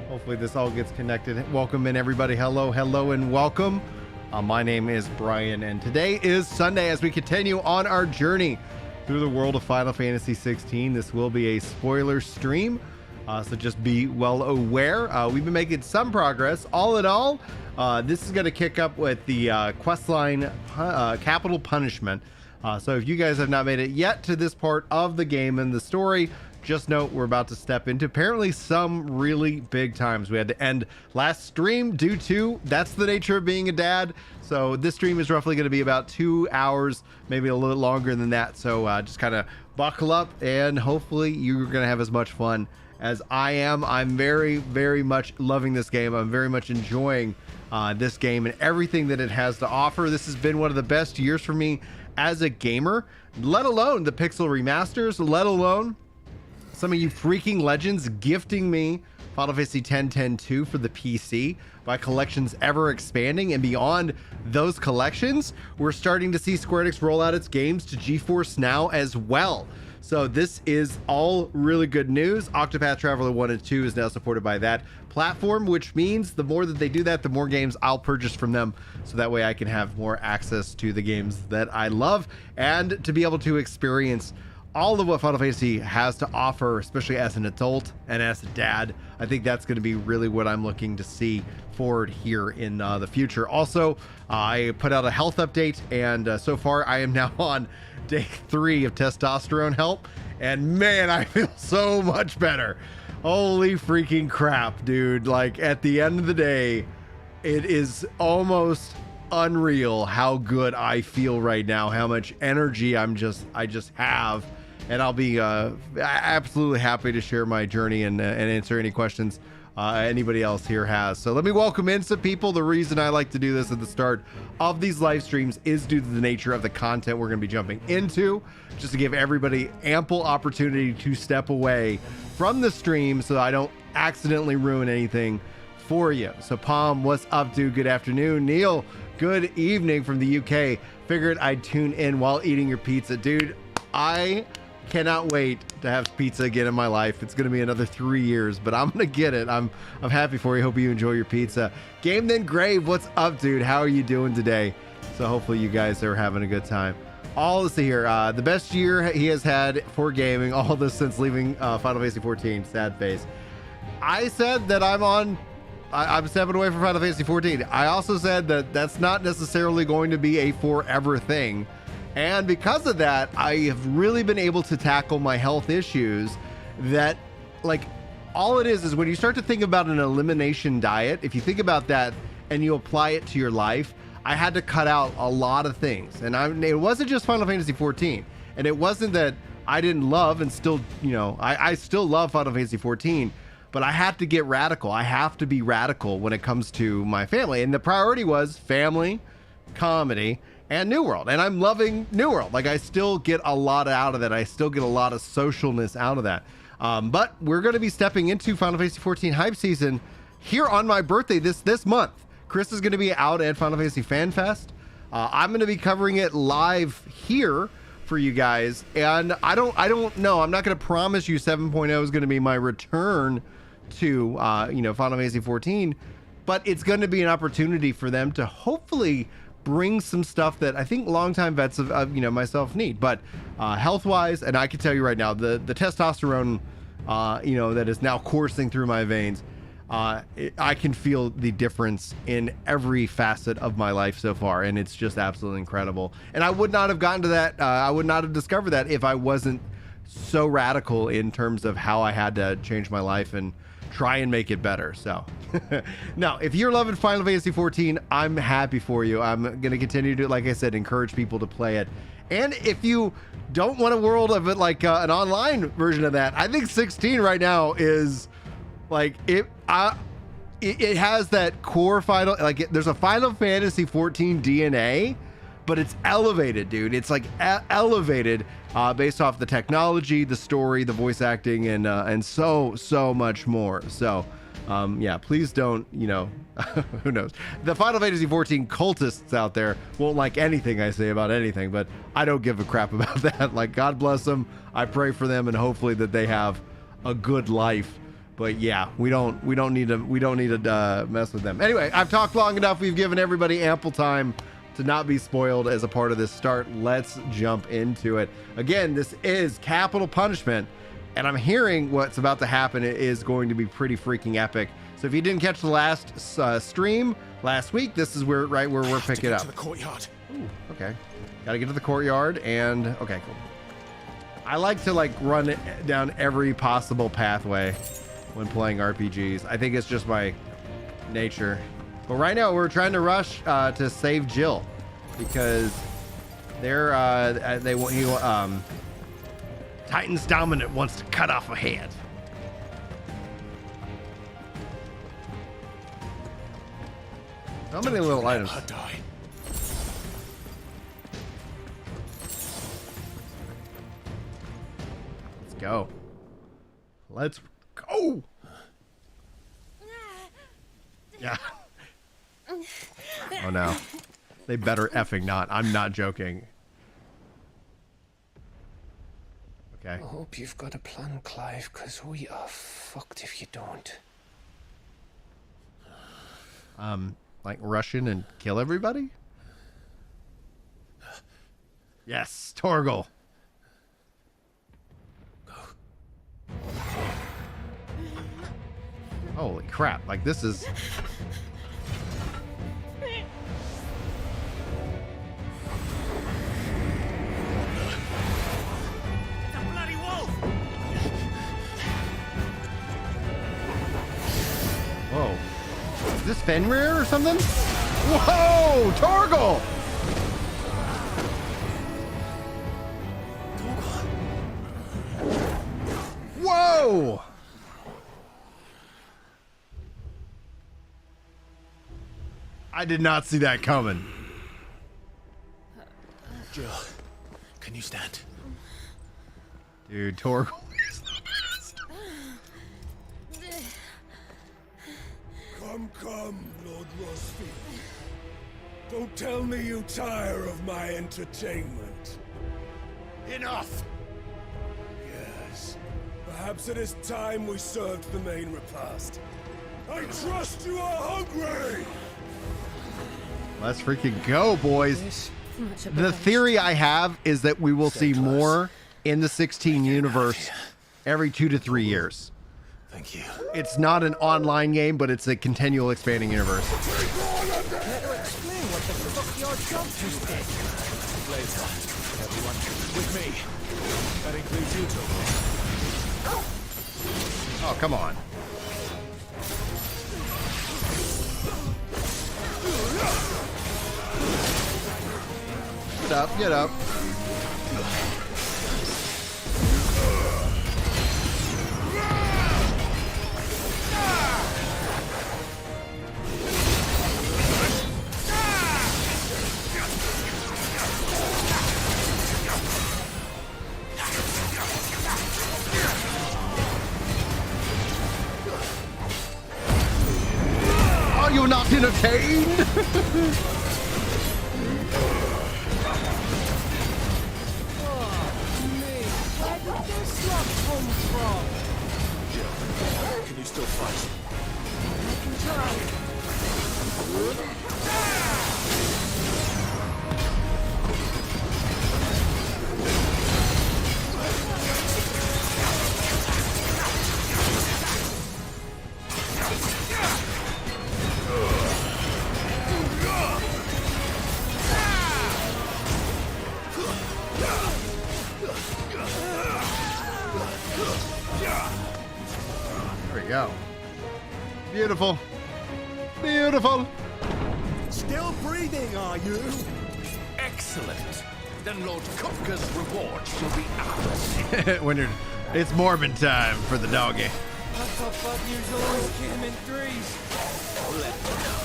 Hopefully this all gets connected. Welcome in, everybody. Hello, hello, and welcome. My name is Brian, and today is Sunday as we continue on our journey through the world of Final Fantasy 16. This will be a spoiler stream, so just be well aware. We've been making some progress. All in all, this is going to kick up with the questline Capital Punishment. So if you guys have not made it yet to this part of the game and the story, just note we're about to step into apparently some really big times. We had to end last stream due to that's the nature of being a dad. So this stream is roughly going to be about 2 hours, maybe a little longer than that. So just kind of buckle up, and hopefully you're going to have as much fun as I am. I'm very, very much loving this game. I'm very much enjoying this game and everything that it has to offer. This has been one of the best years for me as a gamer, let alone the pixel remasters, let alone some of you freaking legends gifting me Final Fantasy X-10-2 for the PC. My collection's ever expanding, and beyond those collections, we're starting to see Square Enix roll out its games to GeForce Now as well. So this is all really good news. Octopath Traveler 1 and 2 is now supported by that platform, which means the more that they do that, the more games I'll purchase from them. So that way I can have more access to the games that I love and to be able to experience all of what Final Fantasy has to offer, especially as an adult and as a dad. I think that's going to be really what I'm looking to see forward here in the future. Also, I put out a health update, and so far I am now on day 3 of testosterone help, and man, I feel so much better. Holy freaking crap, dude. Like, at the end of the day, it is almost unreal how good I feel right now, how much energy I just have. And I'll be absolutely happy to share my journey and answer any questions anybody else here has. So let me welcome in some people. The reason I like to do this at the start of these live streams is due to the nature of the content we're going to be jumping into, just to give everybody ample opportunity to step away from the stream so I don't accidentally ruin anything for you. So Palm, what's up, dude? Good afternoon. Neil, good evening from the UK. Figured I'd tune in while eating your pizza. Dude, I cannot wait to have pizza again in my life. It's going to be another 3 years, but I'm going to get it. I'm happy for you. Hope you enjoy your pizza. Game Then Grave, what's up, dude? How are you doing today? So hopefully you guys are having a good time. All this here, the best year he has had for gaming, all this since leaving Final Fantasy 14. Sad face. I said that I'm stepping away from Final Fantasy 14. I also said that that's not necessarily going to be a forever thing. And because of that, I have really been able to tackle my health issues that, like, all it is when you start to think about an elimination diet, if you think about that and you apply it to your life, I had to cut out a lot of things. And it wasn't just Final Fantasy 14. And it wasn't that I didn't love and still, I still love Final Fantasy 14. But I have to get radical. I have to be radical when it comes to my family. And the priority was family, comedy, and New World. And I'm loving New World. Like, I still get a lot out of that. I still get a lot of socialness out of that. But we're going to be stepping into Final Fantasy 14 hype season here on my birthday this month. Chris is going to be out at Final Fantasy Fan Fest. I'm going to be covering it live here for you guys. And I don't know. I'm not going to promise you 7.0 is going to be my return to Final Fantasy 14, but it's going to be an opportunity for them to hopefully bring some stuff that I think longtime vets of myself need. But health wise, and I can tell you right now, the testosterone that is now coursing through my veins, I can feel the difference in every facet of my life so far, and it's just absolutely incredible. And I would not have gotten to that, I would not have discovered that if I wasn't so radical in terms of how I had to change my life and try and make it better. So now, if you're loving Final Fantasy 14, I'm happy for you. I'm going to continue to, like I said, encourage people to play it. And if you don't want a world of it, like an online version of that, I think 16 right now is like it has that core final, like there's a Final Fantasy 14 DNA, but it's elevated, dude. It's like elevated based off the technology, the story, the voice acting, and so much more. So yeah, please don't, who knows? The Final Fantasy 14 cultists out there won't like anything I say about anything, but I don't give a crap about that. Like, God bless them. I pray for them, and hopefully that they have a good life But yeah, we don't need to mess with them. Anyway, I've talked long enough. We've given everybody ample time to not be spoiled as a part of this start. Let's jump into it. Again, this is capital punishment, and I'm hearing what's about to happen is going to be pretty freaking epic. So if you didn't catch the last stream last week, this is where we're picking up. To the courtyard. Ooh, okay. Got to get to the courtyard, and okay, cool. I like to run it down every possible pathway when playing RPGs. I think it's just my nature. But right now we're trying to rush to save Jill because Titan's Dominant wants to cut off a head. How many little items? Let's go. Let's go. Yeah. Oh no. They better effing not. I'm not joking. Okay. I hope you've got a plan, Clive, because we are fucked if you don't. Like rush in and kill everybody? Yes, Torgal. Holy crap, like this is... Whoa. Is this Fenrir or something? Whoa! Torgal! Whoa! I did not see that coming. Jill, can you stand? Dude, Torgal is the best. Come, Lord Rosfield. Don't tell me you tire of my entertainment. Enough! Yes. Perhaps it is time we served the main repast. I trust you are hungry! Let's freaking go, boys. The theory I have is that we will see more in the 16 universe every 2 to 3 years. Thank you. It's not an online game, but it's a continual expanding universe. Better explain what the fuck your job just did. Later, everyone, with me. That includes you two. Oh, come on. Get up, get up. Are you not entertained? Can you still fight? I can try. There we go. Beautiful. Beautiful. Still breathing, are you? Excellent. Then Lord Kooka's reward shall be ours. When you're, it's morbid time for the doggy. I thought bad news always came in threes. Let me know.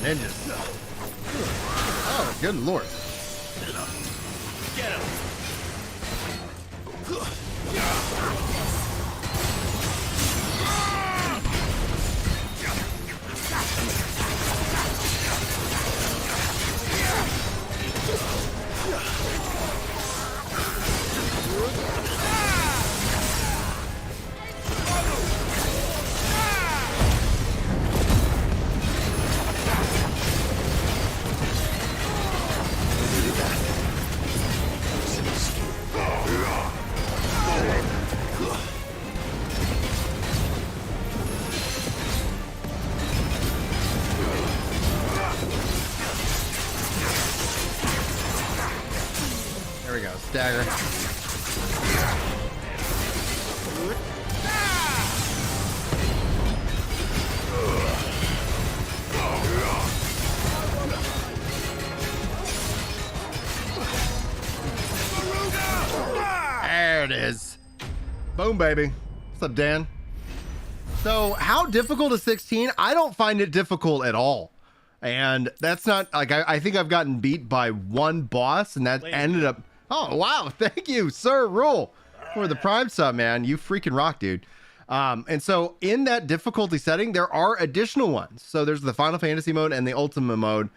Ninjas. Oh, good lord. Get him. stagger. There it is. Boom, baby. What's up, Dan? So how difficult is 16? I don't find it difficult at all. And that's not like, I think I've gotten beat by one boss and that ended up, oh, wow. Thank you, Sir Rule, for the Prime sub, man. You freaking rock, dude. And so in that difficulty setting, there are additional ones. So there's the Final Fantasy mode and the Ultimate mode.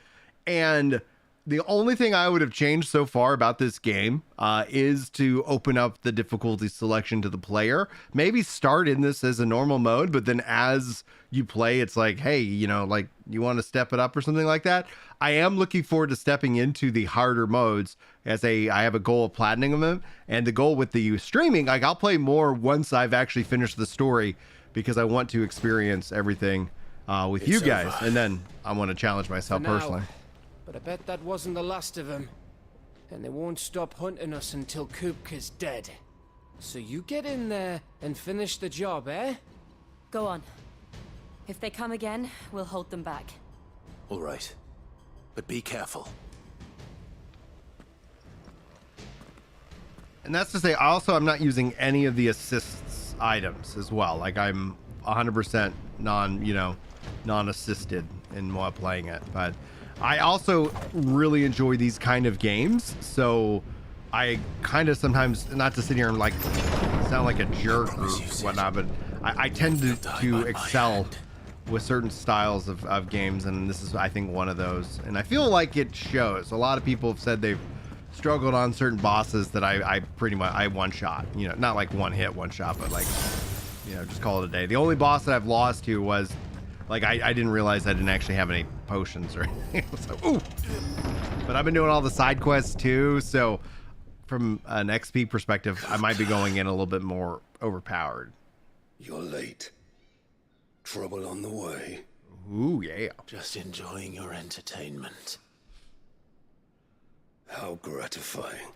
And the only thing I would have changed so far about this game is to open up the difficulty selection to the player. Maybe start in this as a normal mode, but then as you play, it's like, hey, you know, like you want to step it up or something like that. I am looking forward to stepping into the harder modes I have a goal of platinum them. And the goal with the streaming, like I'll play more once I've actually finished the story because I want to experience everything with you guys. And then I want to challenge myself personally. But I bet that wasn't the last of them. And they won't stop hunting us until Kooka's dead. So you get in there and finish the job, eh? Go on. If they come again, we'll hold them back. All right. But be careful. And that's to say, also, I'm not using any of the assists items as well. Like I'm 100% non-assisted in while playing it. But I also really enjoy these kind of games. So I kind of sometimes, not to sit here and like sound like a jerk or whatnot, but I tend to excel with certain styles of games. And this is, I think, one of those. And I feel like it shows. A lot of people have said they've struggled on certain bosses that I pretty much, I one shot, you know, not like one hit, one shot, but like, you know, just call it a day. The only boss that I've lost to was like, I didn't realize I didn't actually have any potions or anything. I was like, ooh. But I've been doing all the side quests too. So from an XP perspective, I might be going in a little bit more overpowered. You're late. Trouble on the way. Ooh, yeah. Just enjoying your entertainment. How gratifying.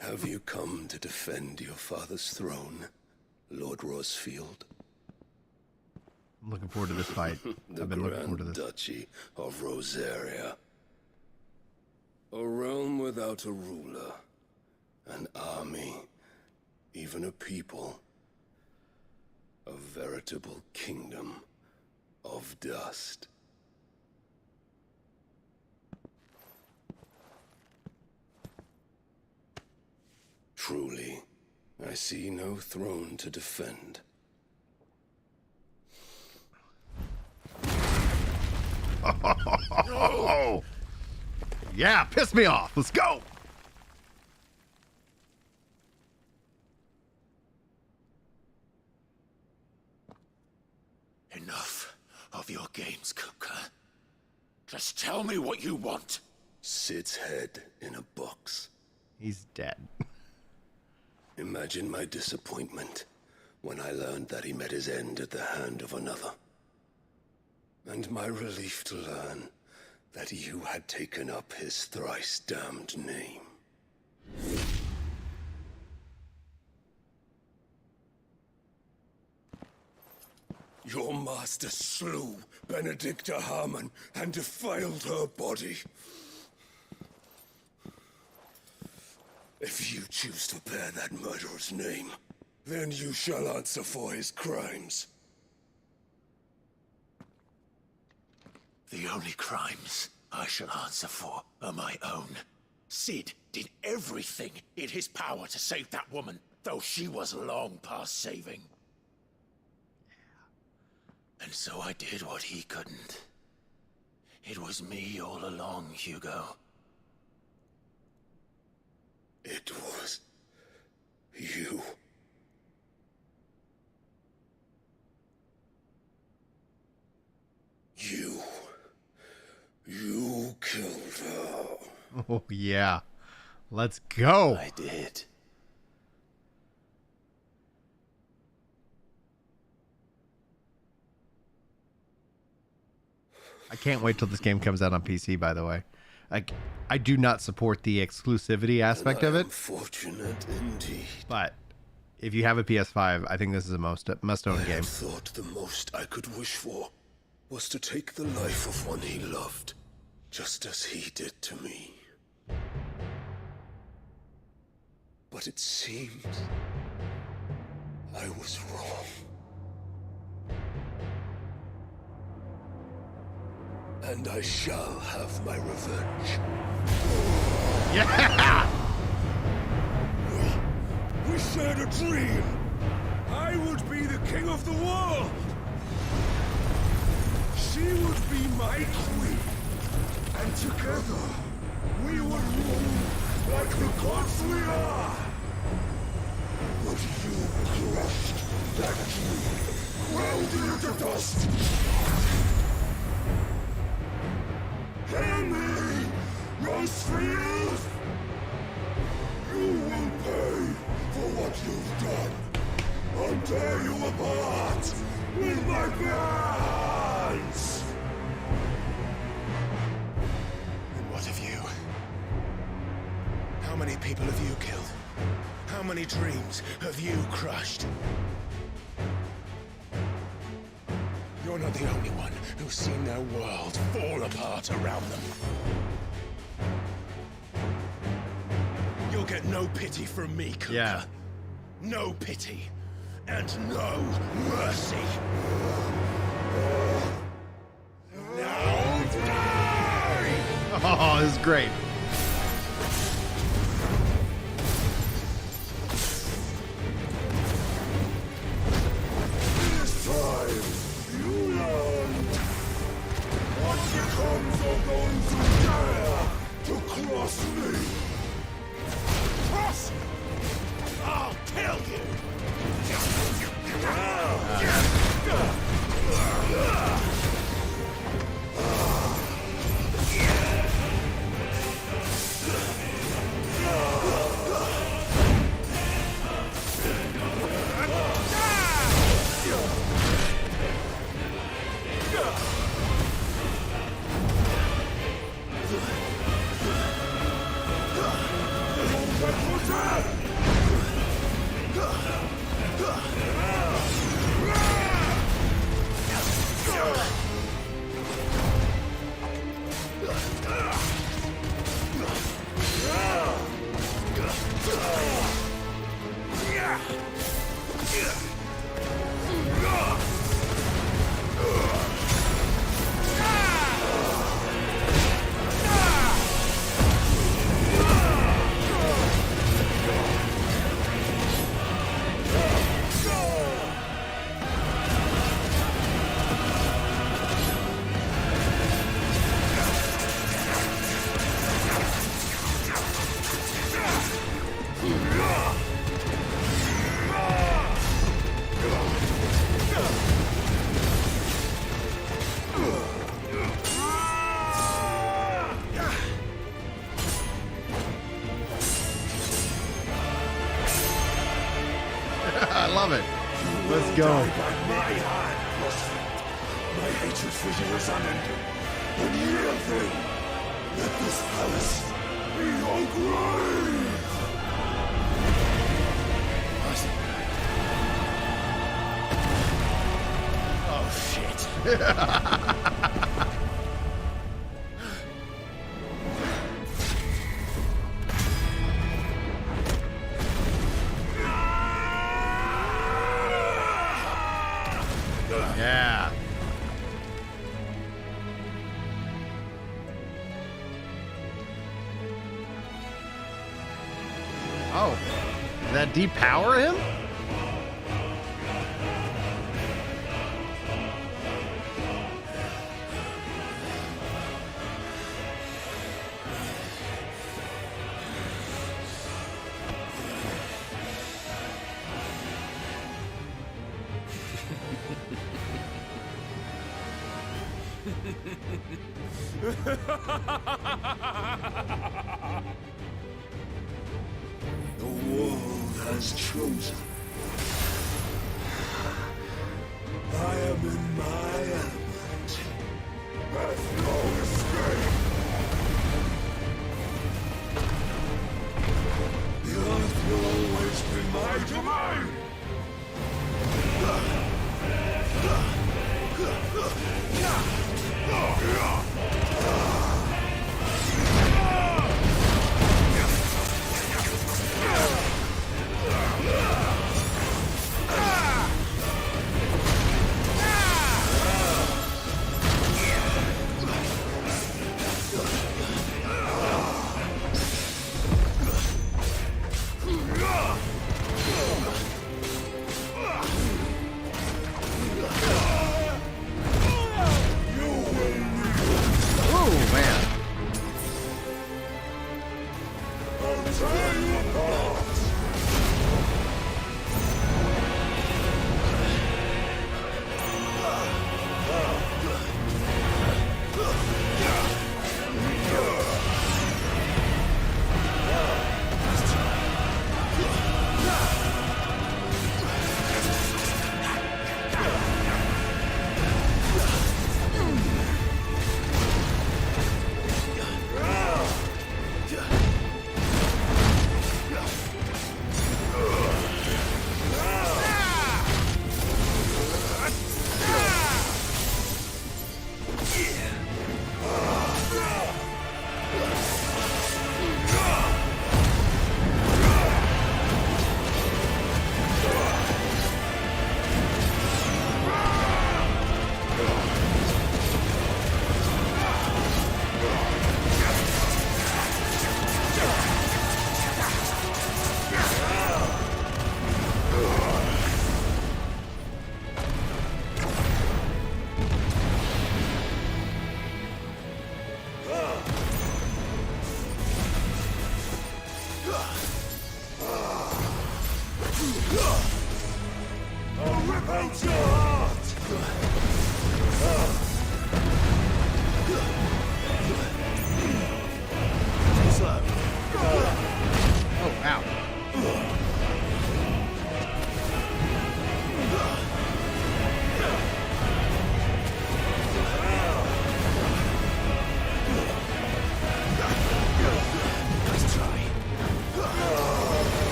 Have you come to defend your father's throne, Lord Rosfield? I'm looking forward to this fight. The I've been looking forward to Grand this. Duchy of Rosaria. A realm without a ruler, an army, even a people. A veritable kingdom of dust. Truly, I see no throne to defend. Oh, yeah, piss me off. Let's go. Enough of your games, Kooka. Just tell me what you want. Sid's head in a box. He's dead. Imagine my disappointment when I learned that he met his end at the hand of another. And my relief to learn that you had taken up his thrice-damned name. Your master slew Benedicta Harmon and defiled her body. If you choose to bear that murderer's name, then you shall answer for his crimes. The only crimes I shall answer for are my own. Sid did everything in his power to save that woman, though she was long past saving. And so I did what he couldn't. It was me all along, Hugo. It was you. You killed her. Oh, yeah. Let's go. I did. I can't wait till this game comes out on PC, by the way. I do not support the exclusivity aspect of it. Fortunate indeed. But if you have a PS5, I think this is a must-own I game. thought the most I could wish for was to take the life of one he loved, just as he did to me. But it seems I was wrong. And I shall have my revenge. Yeah! We shared a dream. I would be the king of the world. She would be my queen. And together, we would rule like the gods we are. But you crushed that dream, ground it to dust. Hear me, Rose for youth! You will pay for what you've done. I'll tear you apart with my hands! And what of you? How many people have you killed? How many dreams have you crushed? You're not the only one who's seen their world fall apart around them. You'll get no pity from me, Kooka. Yeah. No pity. And no mercy. Now die! Oh, this is great. This time, you learn what becomes of those who dare to cross me. Cross! I'll kill you! I love it. Let's go. My hand, my hatred for you is unending. And yield thee. Let this palace be your grave. Oh, shit. Yeah. Oh, did that depower him? The world has chosen. I am in my element.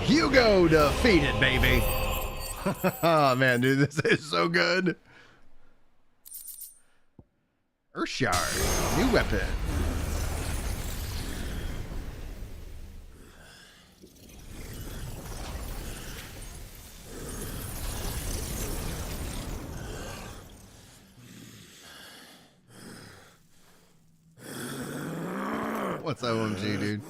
Hugo defeated, baby. Oh, man, dude, this is so good. Earthshard, new weapon. What's OMG, dude?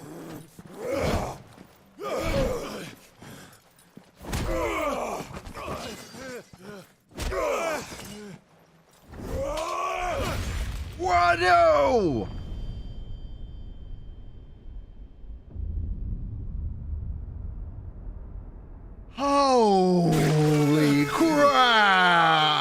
What? No! Holy crap!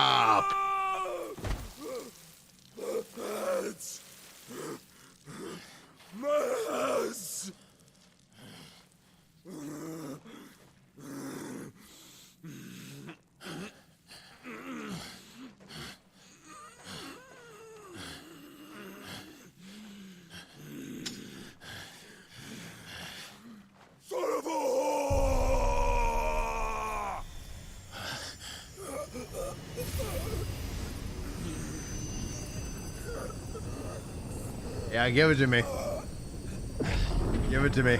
Yeah, give it to me. Give it to me.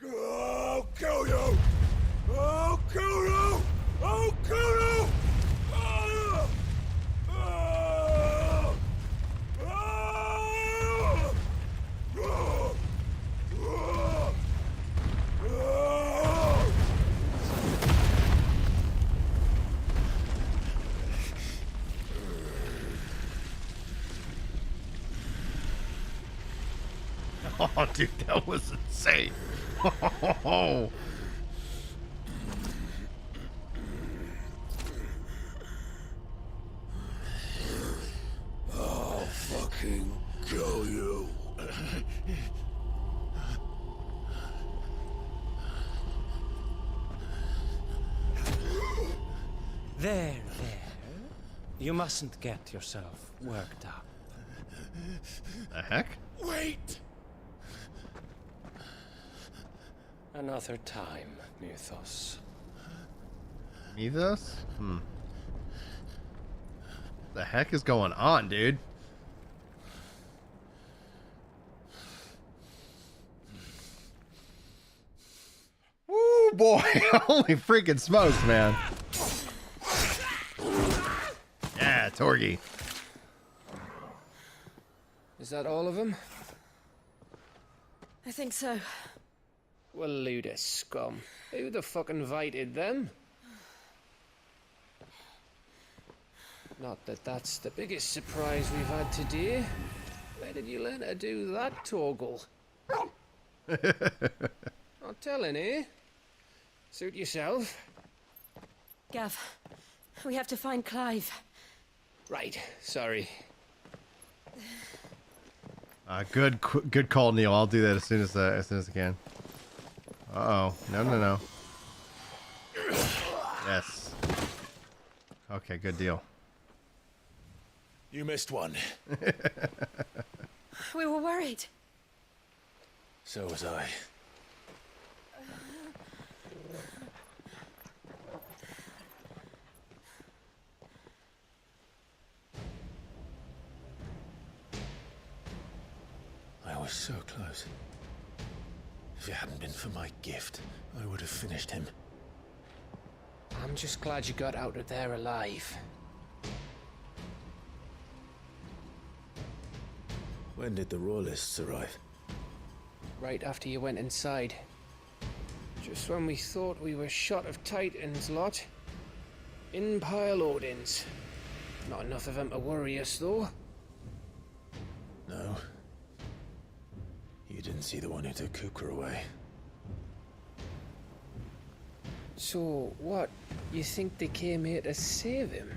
I'll kill you! I'll kill you! I'll kill you! Oh, dude, that was insane. Oh. I'll fucking kill you. There. You mustn't get yourself worked up. The heck? Wait! Another time, Mythos. Mythos? The heck is going on, dude? Woo, boy. Holy freaking smokes, man. Yeah, Torgy. Is that all of them? I think so. Well, Luda scum. Who the fuck invited them? Not that that's the biggest surprise we've had today. Where did you learn to do that, Torgal? Not telling, eh? Suit yourself. Gav, we have to find Clive. Right, sorry. Good call, Neil. I'll do that as soon as I can. Uh-oh. No. Yes. Okay, good deal. You missed one. We were worried. So was I. I was so close. If it hadn't been for my gift, I would have finished him. I'm just glad you got out of there alive. When did the Royalists arrive? Right after you went inside. Just when we thought we were shot of Titans lot. In pile Odins. Not enough of them to worry us, though. No. You didn't see the one who took Kooka away. So, what? You think they came here to save him?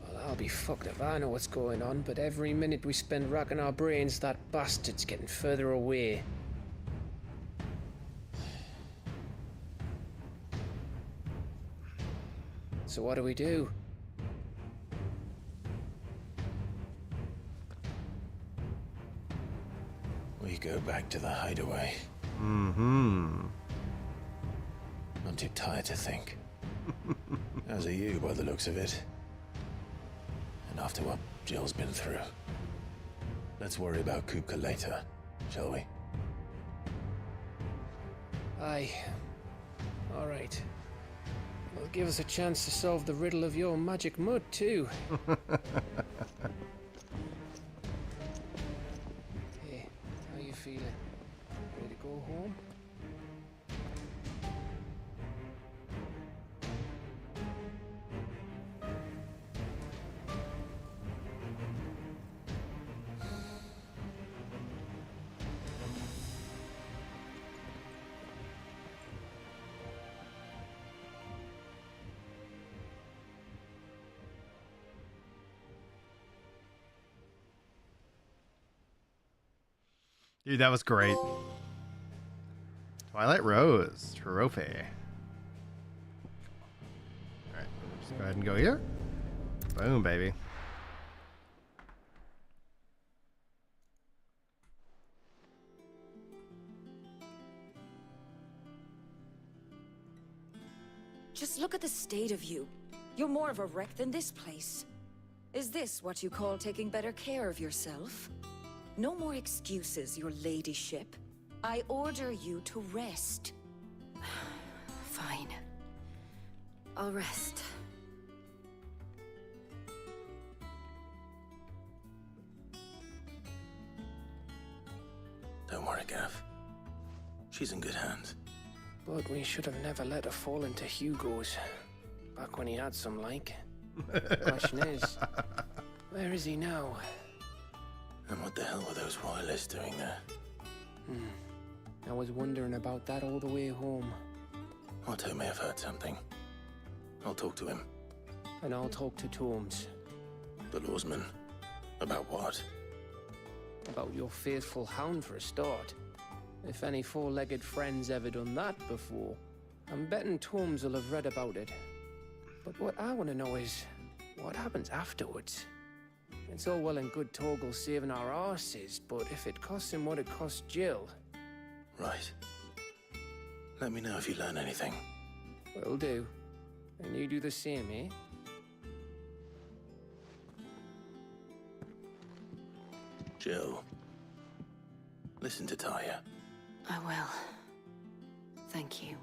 Well, I'll be fucked if I know what's going on, but every minute we spend racking our brains, that bastard's getting further away. So what do we do? We go back to the hideaway. Mm-hmm. I'm too tired to think. As are you, by the looks of it. And after what Jill's been through. Let's worry about Kooka later, shall we? Aye. All right. Well, give us a chance to solve the riddle of your magic mud, too. Hey, how you feeling? Ready to go home? Dude, that was great. Twilight Rose trophy. Alright, just go ahead and go here. Boom, baby. Just look at the state of you. You're more of a wreck than this place. Is this what you call taking better care of yourself? No more excuses, your ladyship. I order you to rest. Fine. I'll rest. Don't worry, Gav. She's in good hands. But we should have never let her fall into Hugo's. Back when he had some like. Question is, where is he now? And what the hell were those royalists doing there? I was wondering about that all the way home. Otto may have heard something. I'll talk to him. And I'll talk to Tomes. The lawsman? About what? About your faithful hound for a start. If any four-legged friend's ever done that before, I'm betting Tomes will have read about it. But what I want to know is, what happens afterwards? It's all well and good Torgal saving our arses, but if it costs him what it cost Jill... Right. Let me know if you learn anything. Will do. And you do the same, eh? Jill, listen to Taya. I will. Thank you.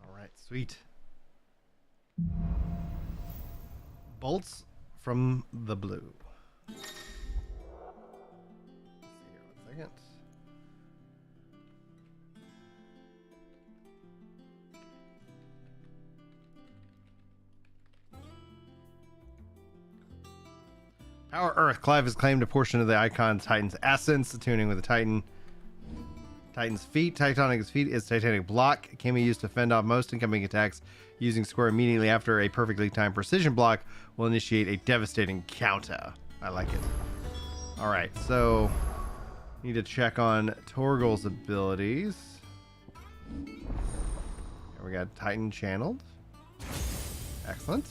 All right, sweet. Bolts from the blue. Let's see here, 1 second. Power Earth. Clive has claimed a portion of the icon Titan's essence, tuning with the Titan. Titan's feet. Titanic's feet is Titanic block. It can be used to fend off most incoming attacks. Using square immediately after a perfectly timed precision block will initiate a devastating counter. I like it. Alright, so need to check on Torgal's abilities. Here we got Titan channeled. Excellent.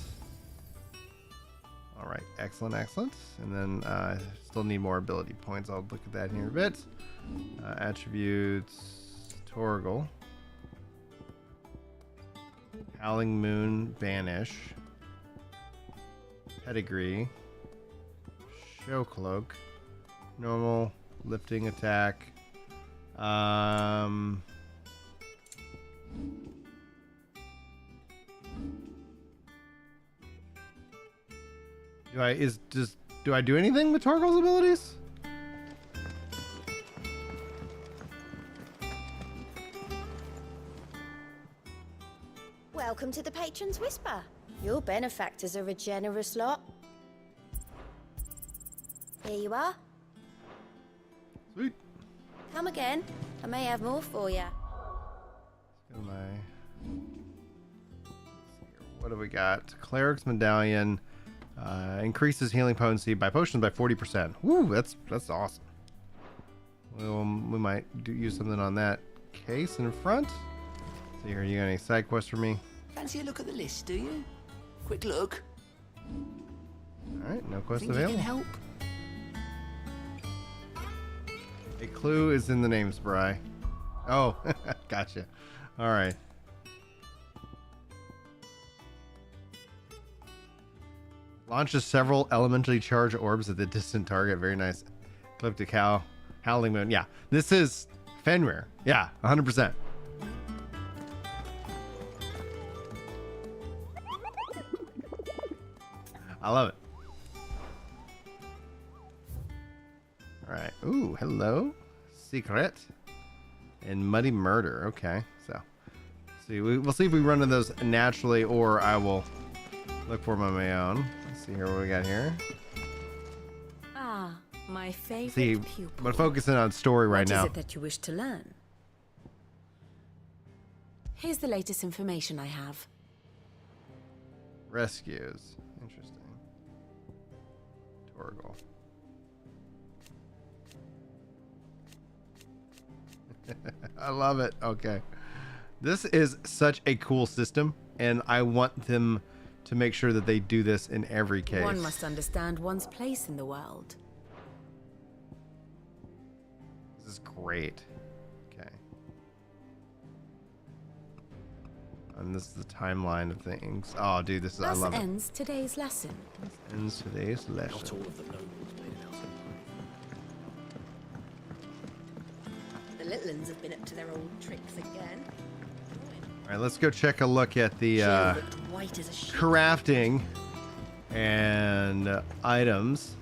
Alright, excellent, excellent. And then still need more ability points. I'll look at that here in a bit. Attributes, Torgal. Howling Moon, Banish. Pedigree. Show Cloak. Normal, lifting attack. Do I do anything with Torgal's abilities? Welcome to the Patron's Whisper. Your benefactors are a generous lot. Here you are. Sweet. Come again. I may have more for you. Let's go what do we got? Cleric's Medallion. Increases healing potency by potions by 40%. Woo, that's awesome. We might use something on that case in front. See here, you got any side quests for me? Fancy a look at the list, do you? Quick look. Alright, no quest Think you available. can help? A clue is in the name, Spry. Oh, gotcha. Alright. Launches several elementally charged orbs at the distant target. Very nice. Ecliptic Howling Moon. Yeah, this is Fenrir. Yeah, 100%. I love it. All right. Ooh, hello. Secret. And Muddy Murder. Okay, so see, we'll see if we run into those naturally, or I will look for them on my own. Let's see here what we got here. Ah, my favorite See, pupil. I'm focusing on story right now. What is it that you wish to learn? Here's the latest information I have. Rescues. Interesting. Torgal. I love it. Okay. This is such a cool system, and I want them to make sure that they do this in every case. One must understand one's place in the world. This is great. Okay. And this is the timeline of things. Oh, dude, this is, I Thus love it. ends today's lesson. Ends today's Not lesson. all of the nobles played it out. The little uns have been up to their old tricks again. All right, let's go check a look at the Jill looked white as a sheet. crafting and items.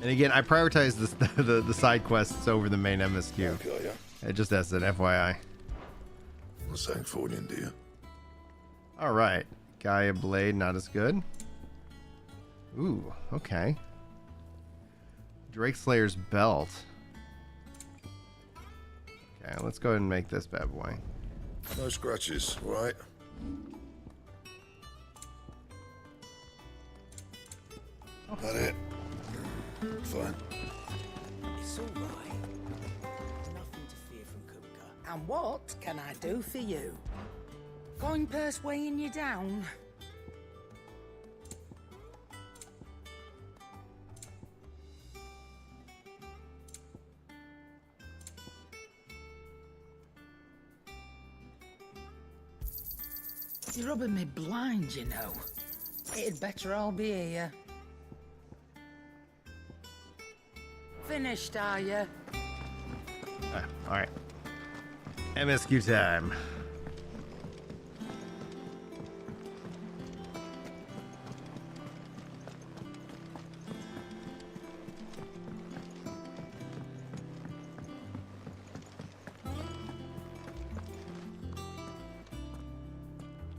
And again, I prioritize this, the side quests over the main MSQ. Okay, yeah. Just as an FYI. I'm saying forwarding, do you? All right, Gaia Blade, not as good. Ooh, okay. Drake Slayer's belt. Okay, let's go ahead and make this bad boy. No scratches, right? That it? Fine. It's all right. Nothing to fear from Kooka. And what can I do for you? Coin purse weighing you down? You're rubbing me blind, you know. It'd better all be here. Finished, are you? All right. MSQ time.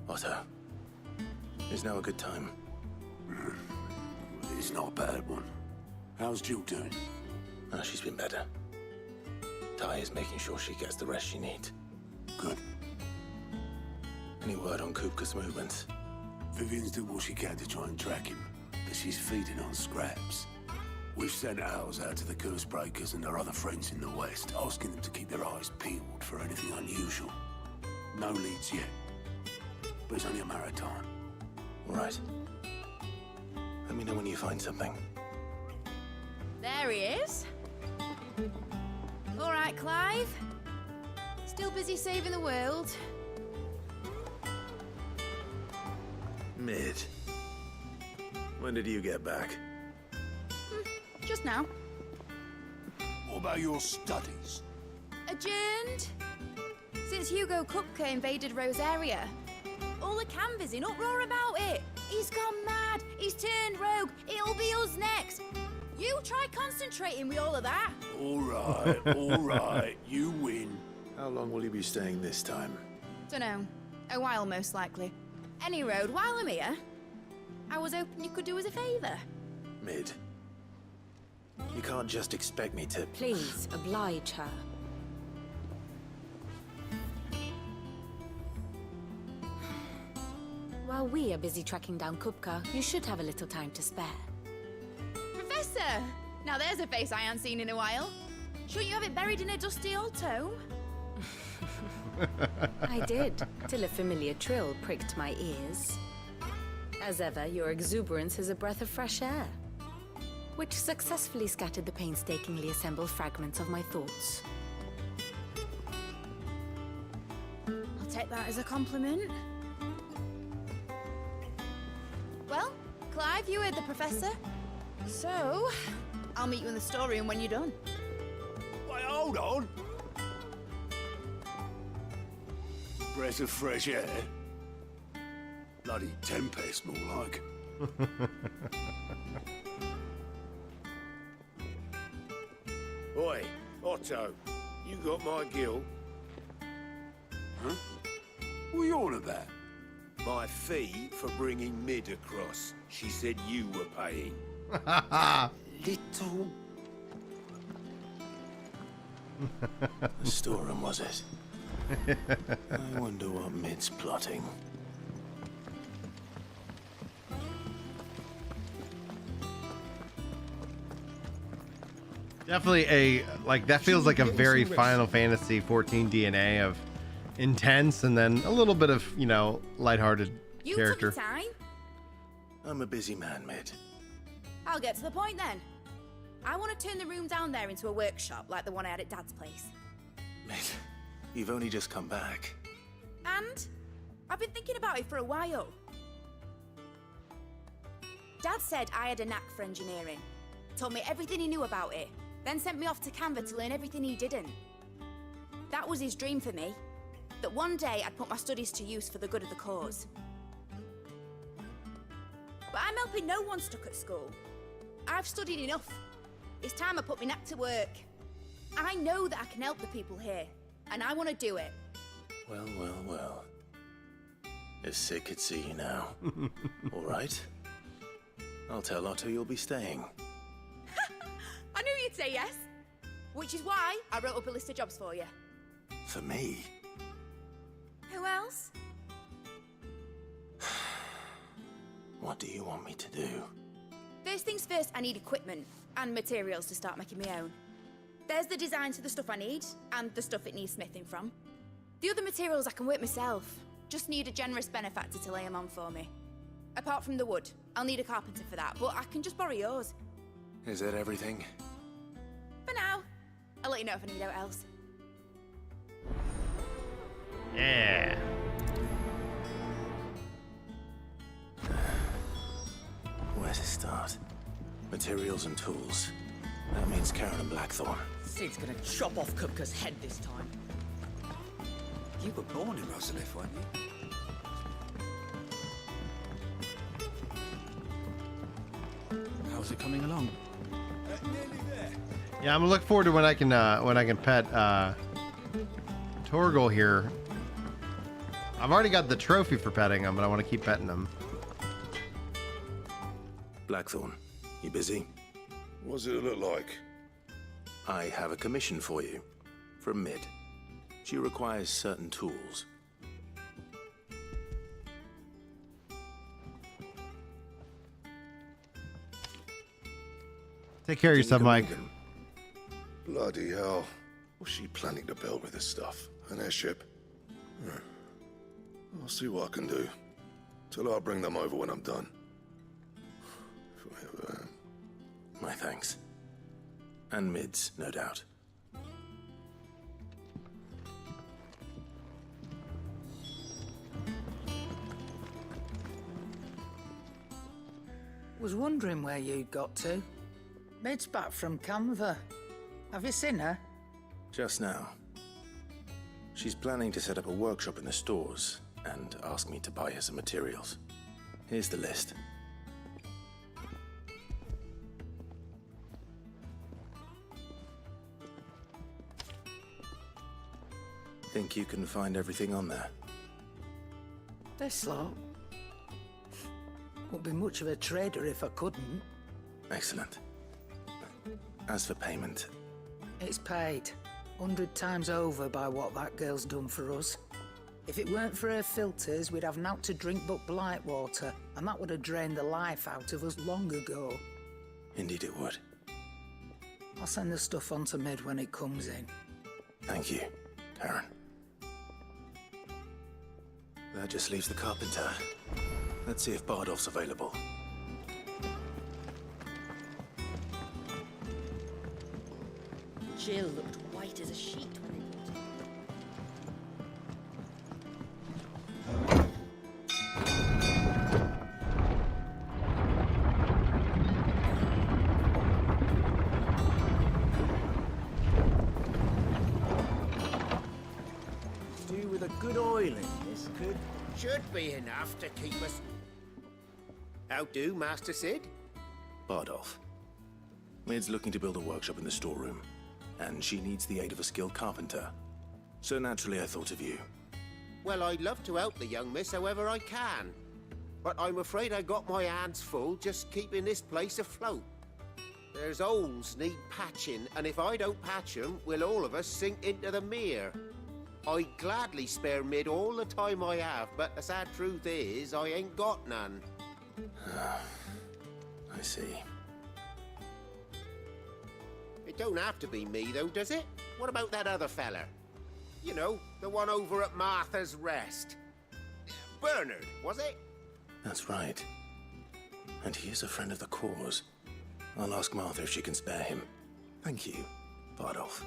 Otto, is now a good time? It's not a bad one. How's Jill doing? Oh, she's been better. Ty is making sure she gets the rest she needs. Good. Any word on Kooka's movements? Vivian's doing what she can to try and track him, but she's feeding on scraps. We've sent ours out to the curse breakers and their other friends in the west, asking them to keep their eyes peeled for anything unusual. No leads yet, but it's only a matter of time. All right. Let me know when you find something. There he is. All right, Clive. Still busy saving the world. Mid. When did you get back? Just now. What about your studies? Adjourned. Since Hugo Kooka invaded Rosaria. All the canvas in uproar about it. He's gone mad. He's turned rogue. It'll be us next. You try concentrating with all of that. All right, you win. How long will you be staying this time? Dunno. A while, most likely. Any road, while I'm here, I was hoping you could do us a favour. Mid. You can't just expect me to... Please, oblige her. While we are busy tracking down Kooka, you should have a little time to spare. Professor! Now there's a face I haven't seen in a while. Shouldn't you have it buried in a dusty old tome? I did, till a familiar trill pricked my ears. As ever, your exuberance is a breath of fresh air, which successfully scattered the painstakingly assembled fragments of my thoughts. I'll take that as a compliment. Well, Clive, you heard the professor. So, I'll meet you in the storeroom when you're done. Wait, hold on. Breath of fresh air. Bloody tempest, more like. Oi, Otto, you got my gill? Huh? What are you on about? My fee for bringing Mid across. She said you were paying. Little... The storeroom, was it? I wonder what Mid's plotting. Definitely that feels like a very Final Fantasy 14 DNA of intense and then a little bit of, lighthearted You character. took your time. I'm a busy man, Mid. I'll get to the point then. I want to turn the room down there into a workshop like the one I had at Dad's place. Mid, you've only just come back. And I've been thinking about it for a while. Dad said I had a knack for engineering. Told me everything he knew about it. Then sent me off to Canva to learn everything he didn't. That was his dream for me. That one day I'd put my studies to use for the good of the cause. But I'm helping no one stuck at school. I've studied enough. It's time I put my knack to work. I know that I can help the people here, and I want to do it. Well, well, well. It's Sid could see you now. All right. I'll tell Otto you'll be staying. I knew you'd say yes. Which is why I wrote up a list of jobs for you. For me? Who else? What do you want me to do? First things first, I need equipment and materials to start making my own. There's the designs for the stuff I need, and the stuff it needs smithing from. The other materials I can work myself. Just need a generous benefactor to lay them on for me. Apart from the wood, I'll need a carpenter for that, but I can just borrow yours. Is that everything? For now. I'll let you know if I need out else. Yeah. Where to start? Materials and tools. That means Karen and Blackthorn. Sid's gonna chop off Kupka's head this time. You were born in Rosalith, weren't you? How's it coming along? Nearly there. Yeah, I'm gonna look forward to when I can pet Torgal here. I've already got the trophy for petting him, but I want to keep petting him. Blackthorn, you busy? What's it look like? I have a commission for you. From Mid. She requires certain tools. Take care of yourself, Mike. Bloody hell. What's she planning to build with this stuff? An airship? I'll see what I can do. Tell her I'll bring them over when I'm done. If I ever am. My thanks. And Mid's, no doubt. Was wondering where you'd got to. Mid's back from Canva. Have you seen her? Just now. She's planning to set up a workshop in the stores and ask me to buy her some materials. Here's the list. Think you can find everything on there? This lot. Wouldn't be much of a trader if I couldn't. Excellent. As for payment, It's paid 100 times over by what that girl's done for us. If it weren't for her filters, we'd have naught to drink but blight water, and that would have drained the life out of us long ago. indeed it would. I'll send the stuff on to Mid when it comes in. Thank you, Karen. That just leaves the carpenter. Let's see if Bardolph's available. Jill looked white as a sheet when they brought her. Stew with a good oil in this Should be enough to keep us... How do, Master Sid? Bardolph. Mid's looking to build a workshop in the storeroom, and she needs the aid of a skilled carpenter. So naturally I thought of you. Well, I'd love to help the young miss however I can. But I'm afraid I got my hands full just keeping this place afloat. There's holes need patching, and if I don't patch them, we'll all of us sink into the mere. I'd gladly spare Mid all the time I have, but the sad truth is, I ain't got none. I see. It don't have to be me, though, does it? What about that other fella? You know, the one over at Martha's Rest. Bernard, was it? That's right. And he is a friend of the cause. I'll ask Martha if she can spare him. Thank you, Bardolph.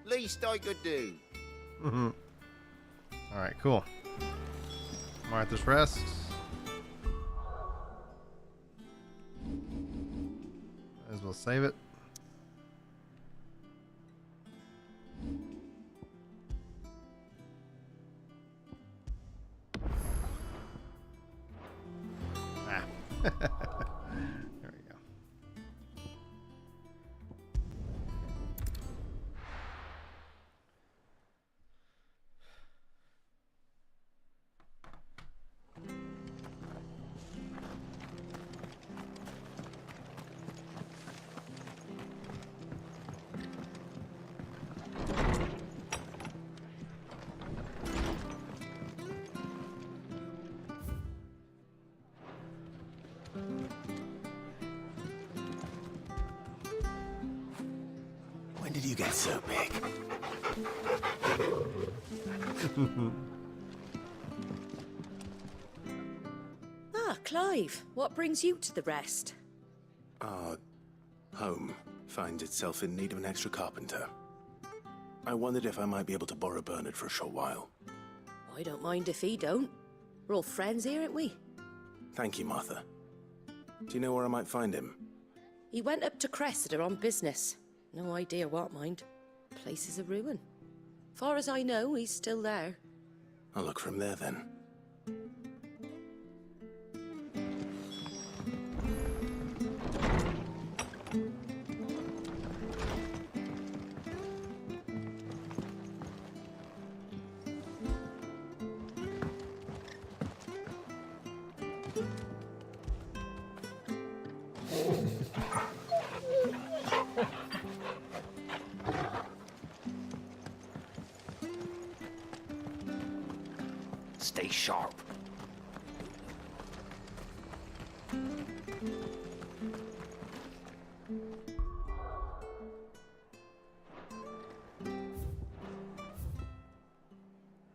Least I could do. Mm-hmm. All right, cool. Martha's Rest. Might as well save it. Ah. There we go. did you get so big? Ah, Clive, what brings you to the rest? Our home finds itself in need of an extra carpenter. I wondered if I might be able to borrow Bernard for a short while. I don't mind if he don't. We're all friends here, aren't we? Thank you, Martha. Do you know where I might find him? He went up to Cressida on business. No idea what, mind. Place is a ruin. Far as I know, he's still there. I'll look from there then. Stay sharp.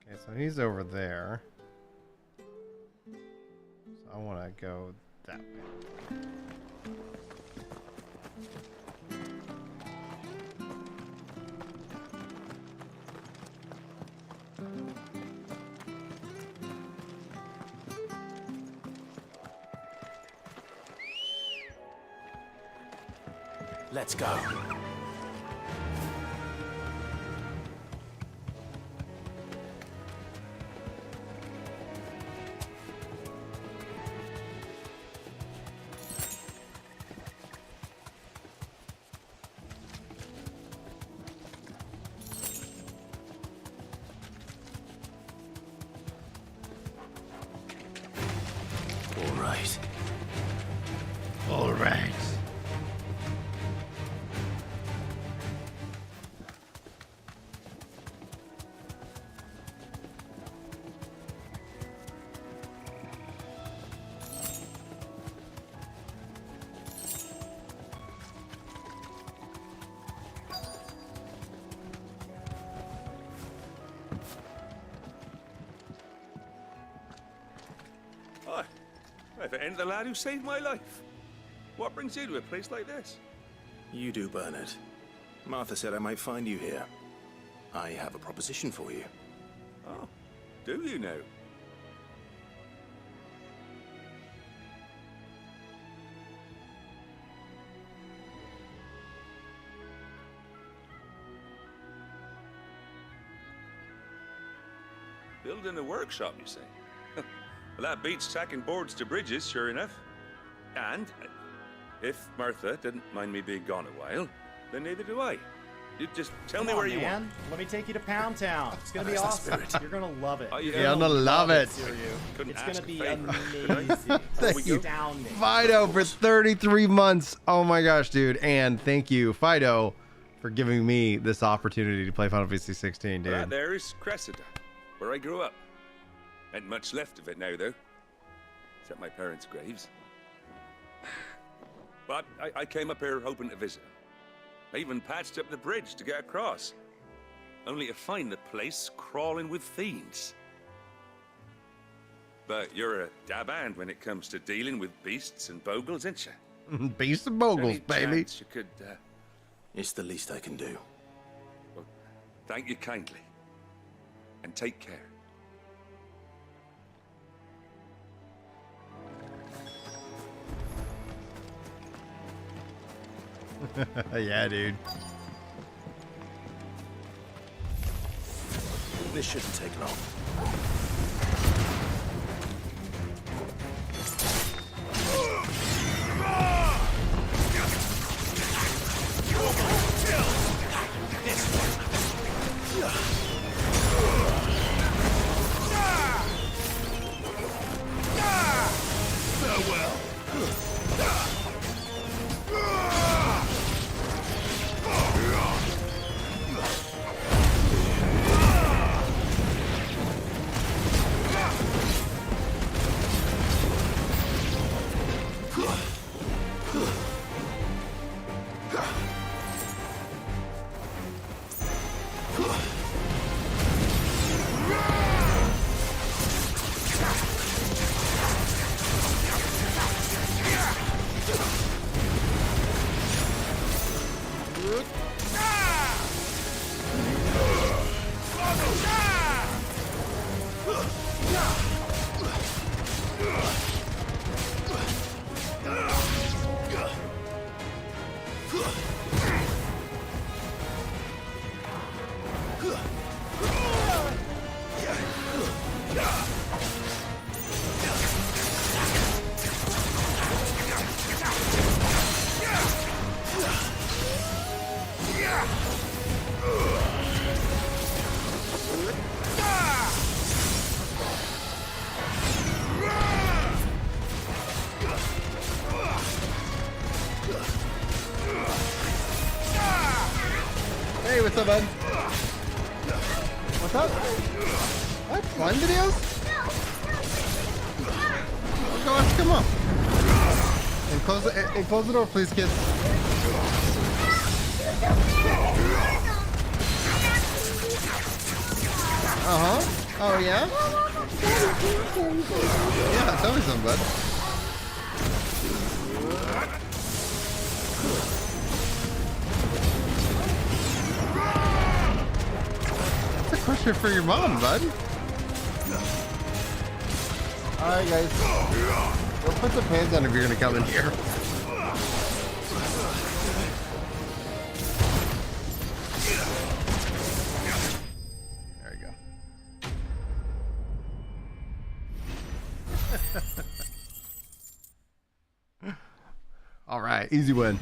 Okay, so he's over there. So I want to go that way. Let's go. All right. All right. Hi. If it ain't the lad who saved my life. What brings you to a place like this? You do, Bernard. Martha said I might find you here. I have a proposition for you. Oh, do you know? Building a workshop, you say? Well, that beats tacking boards to bridges, sure enough. And if Martha didn't mind me being gone a while, then neither do I. You just tell me where you want. Let me take you to Pound Town. It's gonna be awesome. You're gonna love it. Oh, You're gonna love it. Couldn't It's ask gonna a be favor. amazing. Thank you, Astounding. Fido, for 33 months. Oh my gosh, dude. And thank you, Fido, for giving me this opportunity to play Final Fantasy 16, dude. That there is Cressida, where I grew up. Ain't much left of it now, though. Except my parents' graves. But I came up here hoping to visit. I even patched up the bridge to get across. Only to find the place crawling with fiends. But you're a dab hand when it comes to dealing with beasts and bogles, ain't you? Beasts and bogles, Any baby. chance you could, It's the least I can do. well, thank you kindly. And take care. Yeah, dude. This shouldn't take long. What's up, bud? What's up? What? Slime videos? Oh gosh, come on. And close the door, please, kids. Oh, yeah? Yeah, tell me something, bud. That's a question for your mom, bud. Alright, guys. We'll put the pants on if you're gonna come in here. There you go. All right, easy win.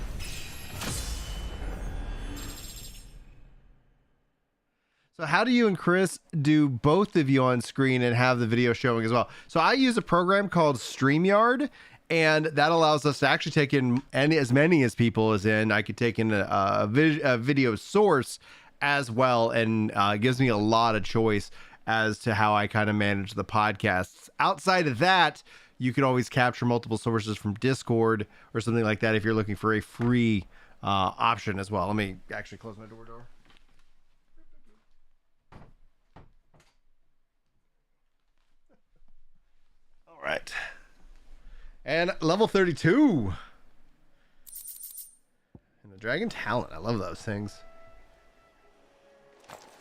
So how do you and Chris do both of you on screen and have the video showing as well? So I use a program called StreamYard, and that allows us to actually take in as many as people as in. I could take in a video source as well, and gives me a lot of choice as to how I kind of manage the podcasts. Outside of that, you can always capture multiple sources from Discord or something like that if you're looking for a free option as well. Let me actually close my door. All right. And level 32. And the Dragon Talent. I love those things.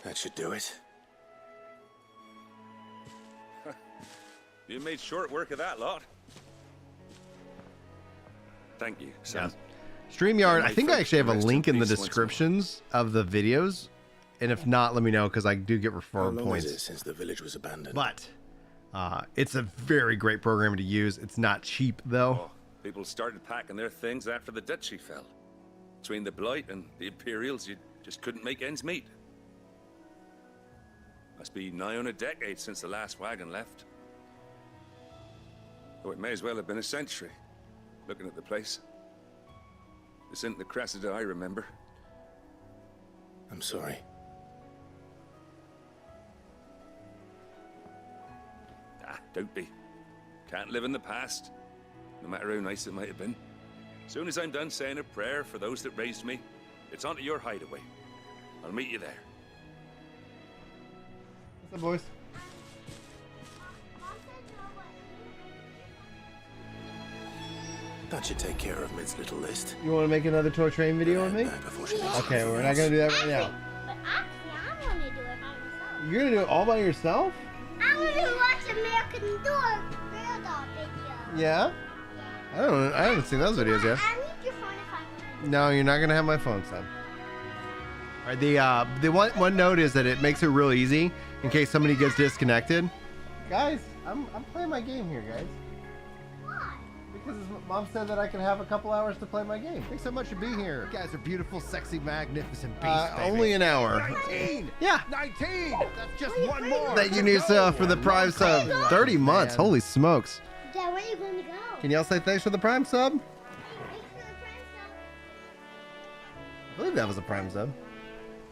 That should do it. You made short work of that lot. Thank you, son. Yeah. StreamYard, I think I actually have a link in the descriptions of the videos. And if not, let me know, because I do get referral points. Is it since the village was abandoned? But it's a very great program to use. It's not cheap, though. Oh, people started packing their things after the duchy fell. Between the Blight and the Imperials, you just couldn't make ends meet. Must be nigh on a decade since the last wagon left. Oh, it may as well have been a century, looking at the place. This isn't the Cressida I remember. I'm sorry. Don't be. Can't live in the past, no matter how nice it might have been. As soon as I'm done saying a prayer for those that raised me, it's onto your hideaway. I'll meet you there. What's up, boys? That should take care of Mid's little list. You want to make another toy train video with me? Okay, we're not going to do that right now. But actually, I want to do it by myself. You're going to do it all by yourself? I want to watch American Bulldog video. Yeah? I haven't seen those videos yet. I need your phone if I can. No, you're not gonna have my phone, son. All right, the one note is that it makes it real easy in case somebody gets disconnected. Guys, I'm playing my game here, guys. Why? Because mom said that I can have a couple hours to play my game. Thanks so much for being here. You guys are beautiful, sexy, magnificent beasts. Only an hour. 19! Yeah. 19! That's just one more! That you need for the Prime sub. 30 months. Man. Holy smokes. Dad, where are you going to go? Can y'all say thanks for the Prime sub? Thanks for the Prime sub. I believe that was a Prime sub.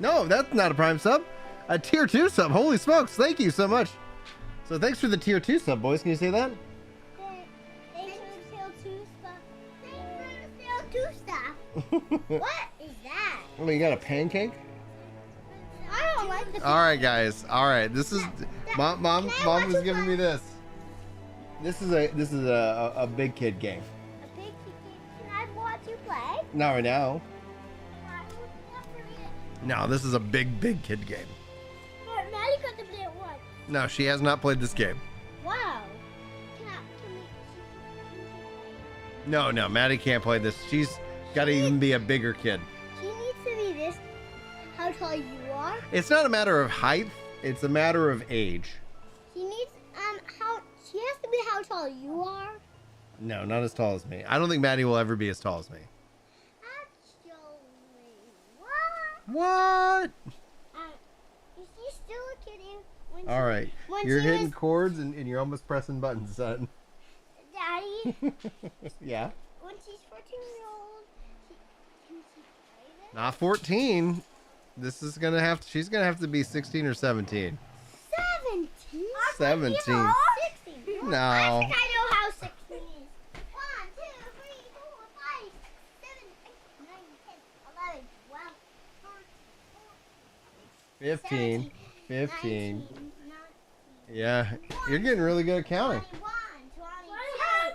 No, that's not a Prime sub. A Tier 2 sub. Holy smokes. Thank you so much. So thanks for the Tier 2 sub, boys. Can you say that? Thanks for the Tier 2 stuff. Thanks for the Tier 2 stuff. What is that? Oh, you got a pancake? I don't like the. All right, guys. All right. This is mom was giving me this. This is a big kid game. A big kid game. Can I watch you play? Not right now. I would never eat. No, this is a big kid game. But Maddie got to play it once. No, she has not played this game. Wow. No, Maddie can't play this. She's got to even be a bigger kid. She needs to be this. How tall you are? It's not a matter of height. It's a matter of age. She needs how she has to be how tall you are. No, not as tall as me. I don't think Maddie will ever be as tall as me. Actually, what? What? She's still a kid. All right, you're hitting chords and you're almost pressing buttons, son. Daddy. Yeah. When she's 14 years old, can she play this? Not 14. This is gonna have to, she's gonna have to be 16 or 17. 17? 17. 16. No. I think I know how 16 is. 1, 2, 3, 4, 5, 7, 8, 9, 10, 11, 12, 13, 15. 15. 19, 19, Yeah, you're getting really good at counting. 21,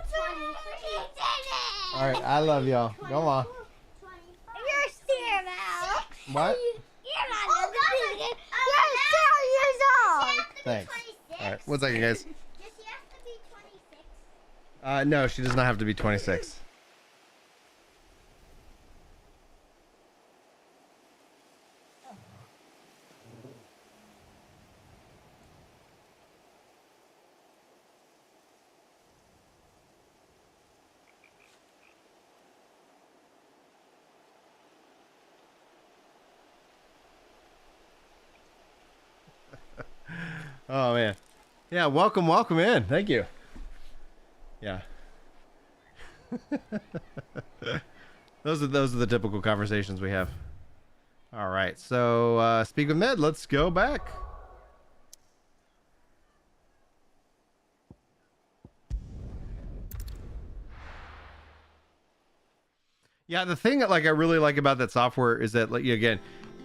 22, 23. All right, I love y'all. Come on. You're still now. What? You're not You're 0 years old. Thanks. All right, 1 second, guys. Does she have to be 26? No, she does not have to be 26. Oh man, yeah. Welcome in. Thank you. Yeah. those are the typical conversations we have. All right. So speak with Med. Let's go back. Yeah, the thing that I really like about that software is that again,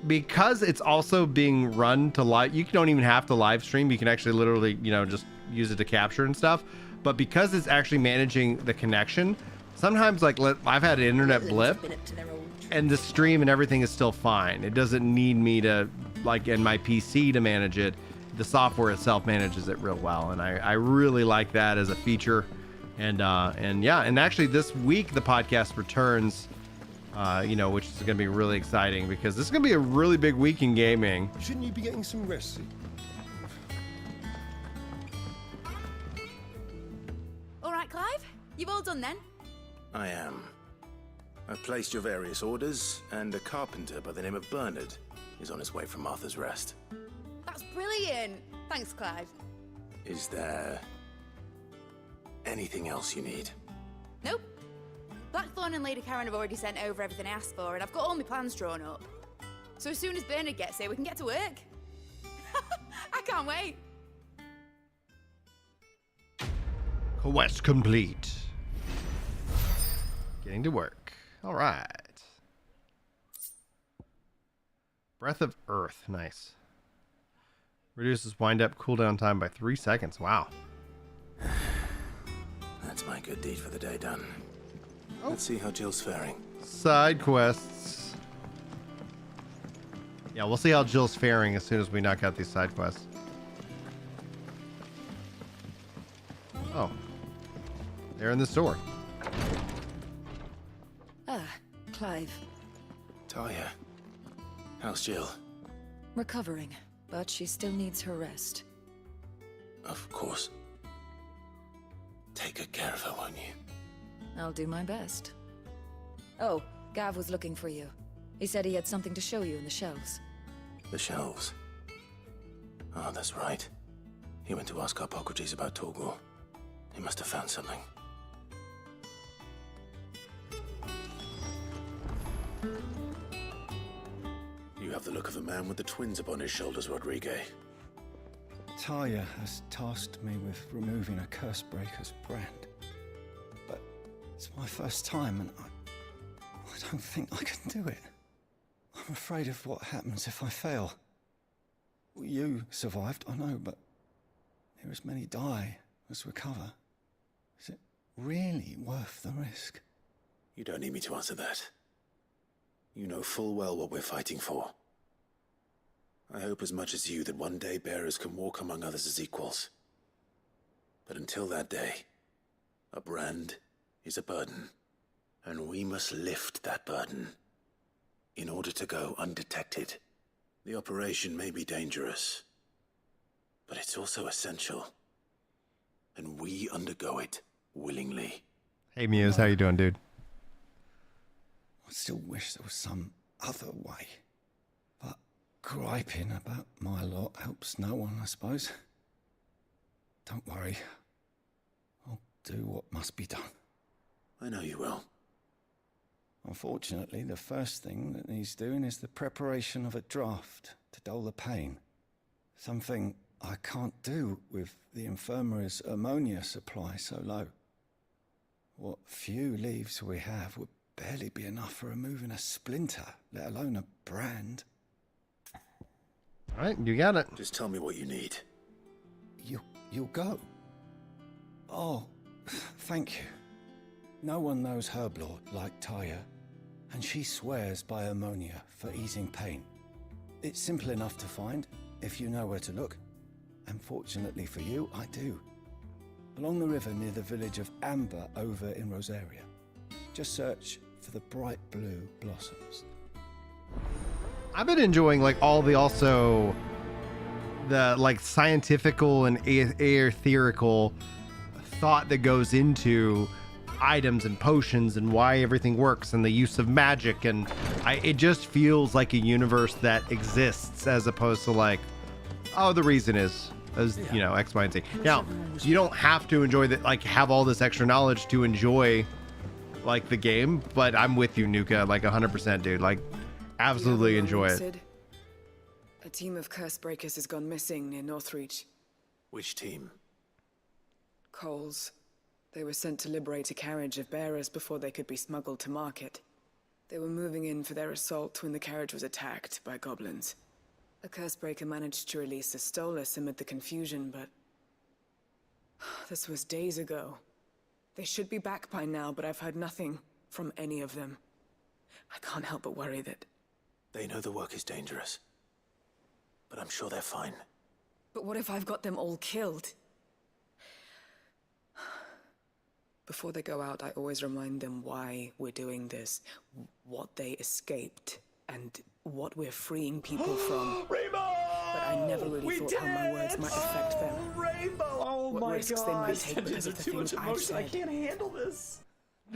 because it's also being run to live, you don't even have to live stream. You can actually literally, just use it to capture and stuff. But because it's actually managing the connection, sometimes I've had an internet blip and the stream and everything is still fine. It doesn't need me to in my PC to manage it. The software itself manages it real well. And I really like that as a feature. And yeah, and actually this week the podcast returns, which is going to be really exciting because this is going to be a really big week in gaming. Shouldn't you be getting some rest? All right, Clive. You've all done then? I am. I've placed your various orders, and a carpenter by the name of Bernard is on his way from Arthur's Rest. That's brilliant. Thanks, Clive. Is there anything else you need? Nope. Blackthorn and Lady Karen have already sent over everything I asked for, and I've got all my plans drawn up. So as soon as Bernard gets here, we can get to work. I can't wait. Quest complete. Getting to work. All right. Breath of Earth. Nice. Reduces wind-up cooldown time by 3 seconds. Wow. That's my good deed for the day done. Let's see how Jill's faring. Side quests. Yeah, we'll see how Jill's faring as soon as we knock out these side quests. Oh. They're in the store. Ah, Clive. Talia, how's Jill? Recovering, but she still needs her rest. Of course. Take good care of her, won't you? I'll do my best. Oh, Gav was looking for you. He said he had something to show you in the shelves. The shelves. Oh, that's right. He went to ask Hippocrates about Torgor. He must have found something. You have the look of a man with the twins upon his shoulders, Rodrigue. Talia has tasked me with removing a Cursebreaker's brand. But it's my first time and I don't think I can do it. I'm afraid of what happens if I fail. You survived, I know, but there as many die as recover. Is it really worth the risk? You don't need me to answer that. You know full well what we're fighting for. I hope as much as you that one day bearers can walk among others as equals. But until that day, a brand is a burden, and we must lift that burden in order to go undetected. The operation may be dangerous, but it's also essential, and we undergo it willingly. Hey Muse, how you doing, dude? I still wish there was some other way. But griping about my lot helps no one, I suppose. Don't worry. I'll do what must be done. I know you will. Unfortunately, the first thing that needs doing is the preparation of a draft to dull the pain. Something I can't do with the infirmary's ammonia supply so low. What few leaves we have would barely be enough for removing a splinter, let alone a brand. All right, you got it. Just tell me what you need. You'll go. Oh, thank you. No one knows Herblore like Taya, and she swears by ammonia for easing pain. It's simple enough to find, if you know where to look. And fortunately for you, I do. Along the river near the village of Amber over in Rosaria. Just search for the bright blue blossoms. I've been enjoying like all the also the like scientifical and aetherical thought that goes into items and potions and why everything works and the use of magic, and it just feels like a universe that exists as opposed to like, oh, the reason is you know, X, Y, and Z. Now, you don't have to enjoy that, like have all this extra knowledge to enjoy like the game, but I'm with you, Nuka, like 100%, dude. Like, absolutely enjoy it. Sid? A team of curse breakers has gone missing near Northreach. Which team? Coles. They were sent to liberate a carriage of bearers before they could be smuggled to market. They were moving in for their assault when the carriage was attacked by goblins. A curse breaker managed to release a Stolas amid the confusion, but this was days ago. They should be back by now, but I've heard nothing from any of them. I can't help but worry that... They know the work is dangerous, but I'm sure they're fine. But what if I've got them all killed? Before they go out, I always remind them why we're doing this, what they escaped, and what we're freeing people from. Rainbow! But I never really thought how my words might affect them. Rainbow! Oh what my risks god! they might take because of the too much things I've emotion. I said. can't handle this.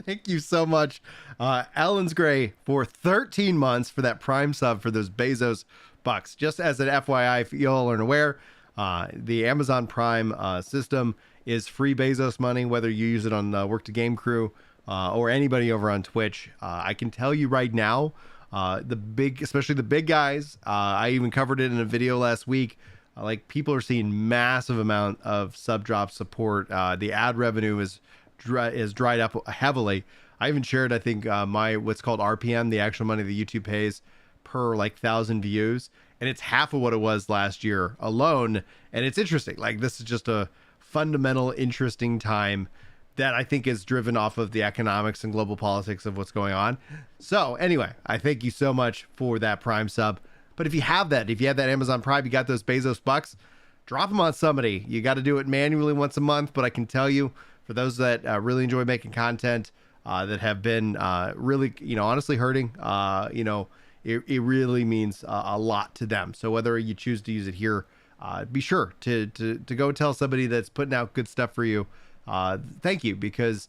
Thank you so much, Ellen's Gray, for 13 months for that Prime sub for those Bezos bucks. Just as an FYI, if you all aren't aware, the Amazon Prime system is free Bezos money, whether you use it on the Work to Game crew or anybody over on Twitch. I can tell you right now, especially the big guys, I even covered it in a video last week. Like, people are seeing massive amount of sub drop support. The ad revenue is dried up heavily. I even shared, I think, my what's called RPM, the actual money that YouTube pays per like 1,000 views, and it's half of what it was last year alone. And it's interesting. Like, this is just a fundamental, interesting time that I think is driven off of the economics and global politics of what's going on. So anyway, I thank you so much for that Prime sub. But if you have that Amazon Prime, you got those Bezos bucks, drop them on somebody. You got to do it manually once a month, but I can tell you, for those that really enjoy making content, that have been really, honestly hurting, it really means a lot to them. So whether you choose to use it here, be sure to go tell somebody that's putting out good stuff for you. Thank you, because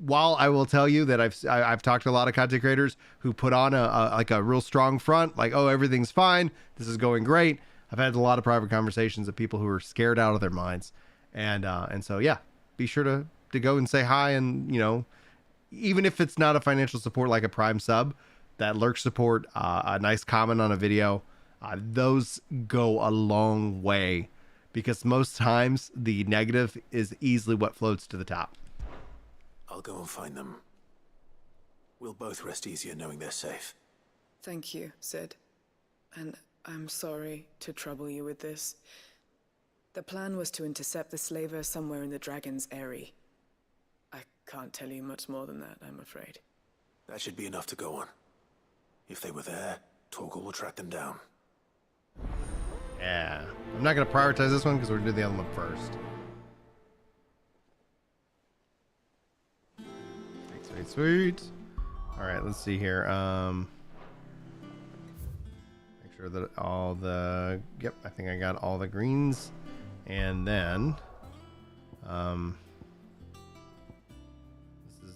while I will tell you that I've talked to a lot of content creators who put on a real strong front, like, oh, everything's fine, this is going great. I've had a lot of private conversations of people who are scared out of their minds, and so yeah, be sure to go and say hi, and even if it's not a financial support like a Prime sub, that lurk support, a nice comment on a video, those go a long way, because most times the negative is easily what floats to the top. I'll go and find them. We'll both rest easier knowing they're safe. Thank you, Sid. And I'm sorry to trouble you with this. The plan was to intercept the slaver somewhere in the Dragon's Eyrie. I can't tell you much more than that, I'm afraid. That should be enough to go on. If they were there, Torgal will track them down. Yeah. I'm not going to prioritize this one because we're going to do the other one first. Sweet, sweet. All right, let's see here. Make sure that all the... Yep, I think I got all the greens. And then...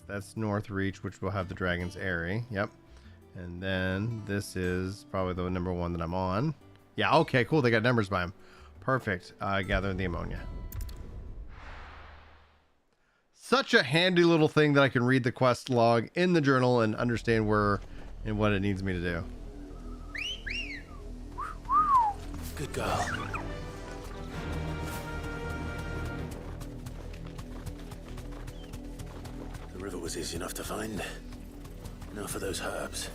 that's Northreach, which will have the Dragon's Eyrie. Yep. And then this is probably the number one that I'm on. Yeah, okay, cool. They got numbers by them. Perfect. Gather the ammonia. such a handy little thing that I can read the quest log in the journal and understand where and what it needs me to do. Good girl. The river was easy enough to find. Now for those herbs.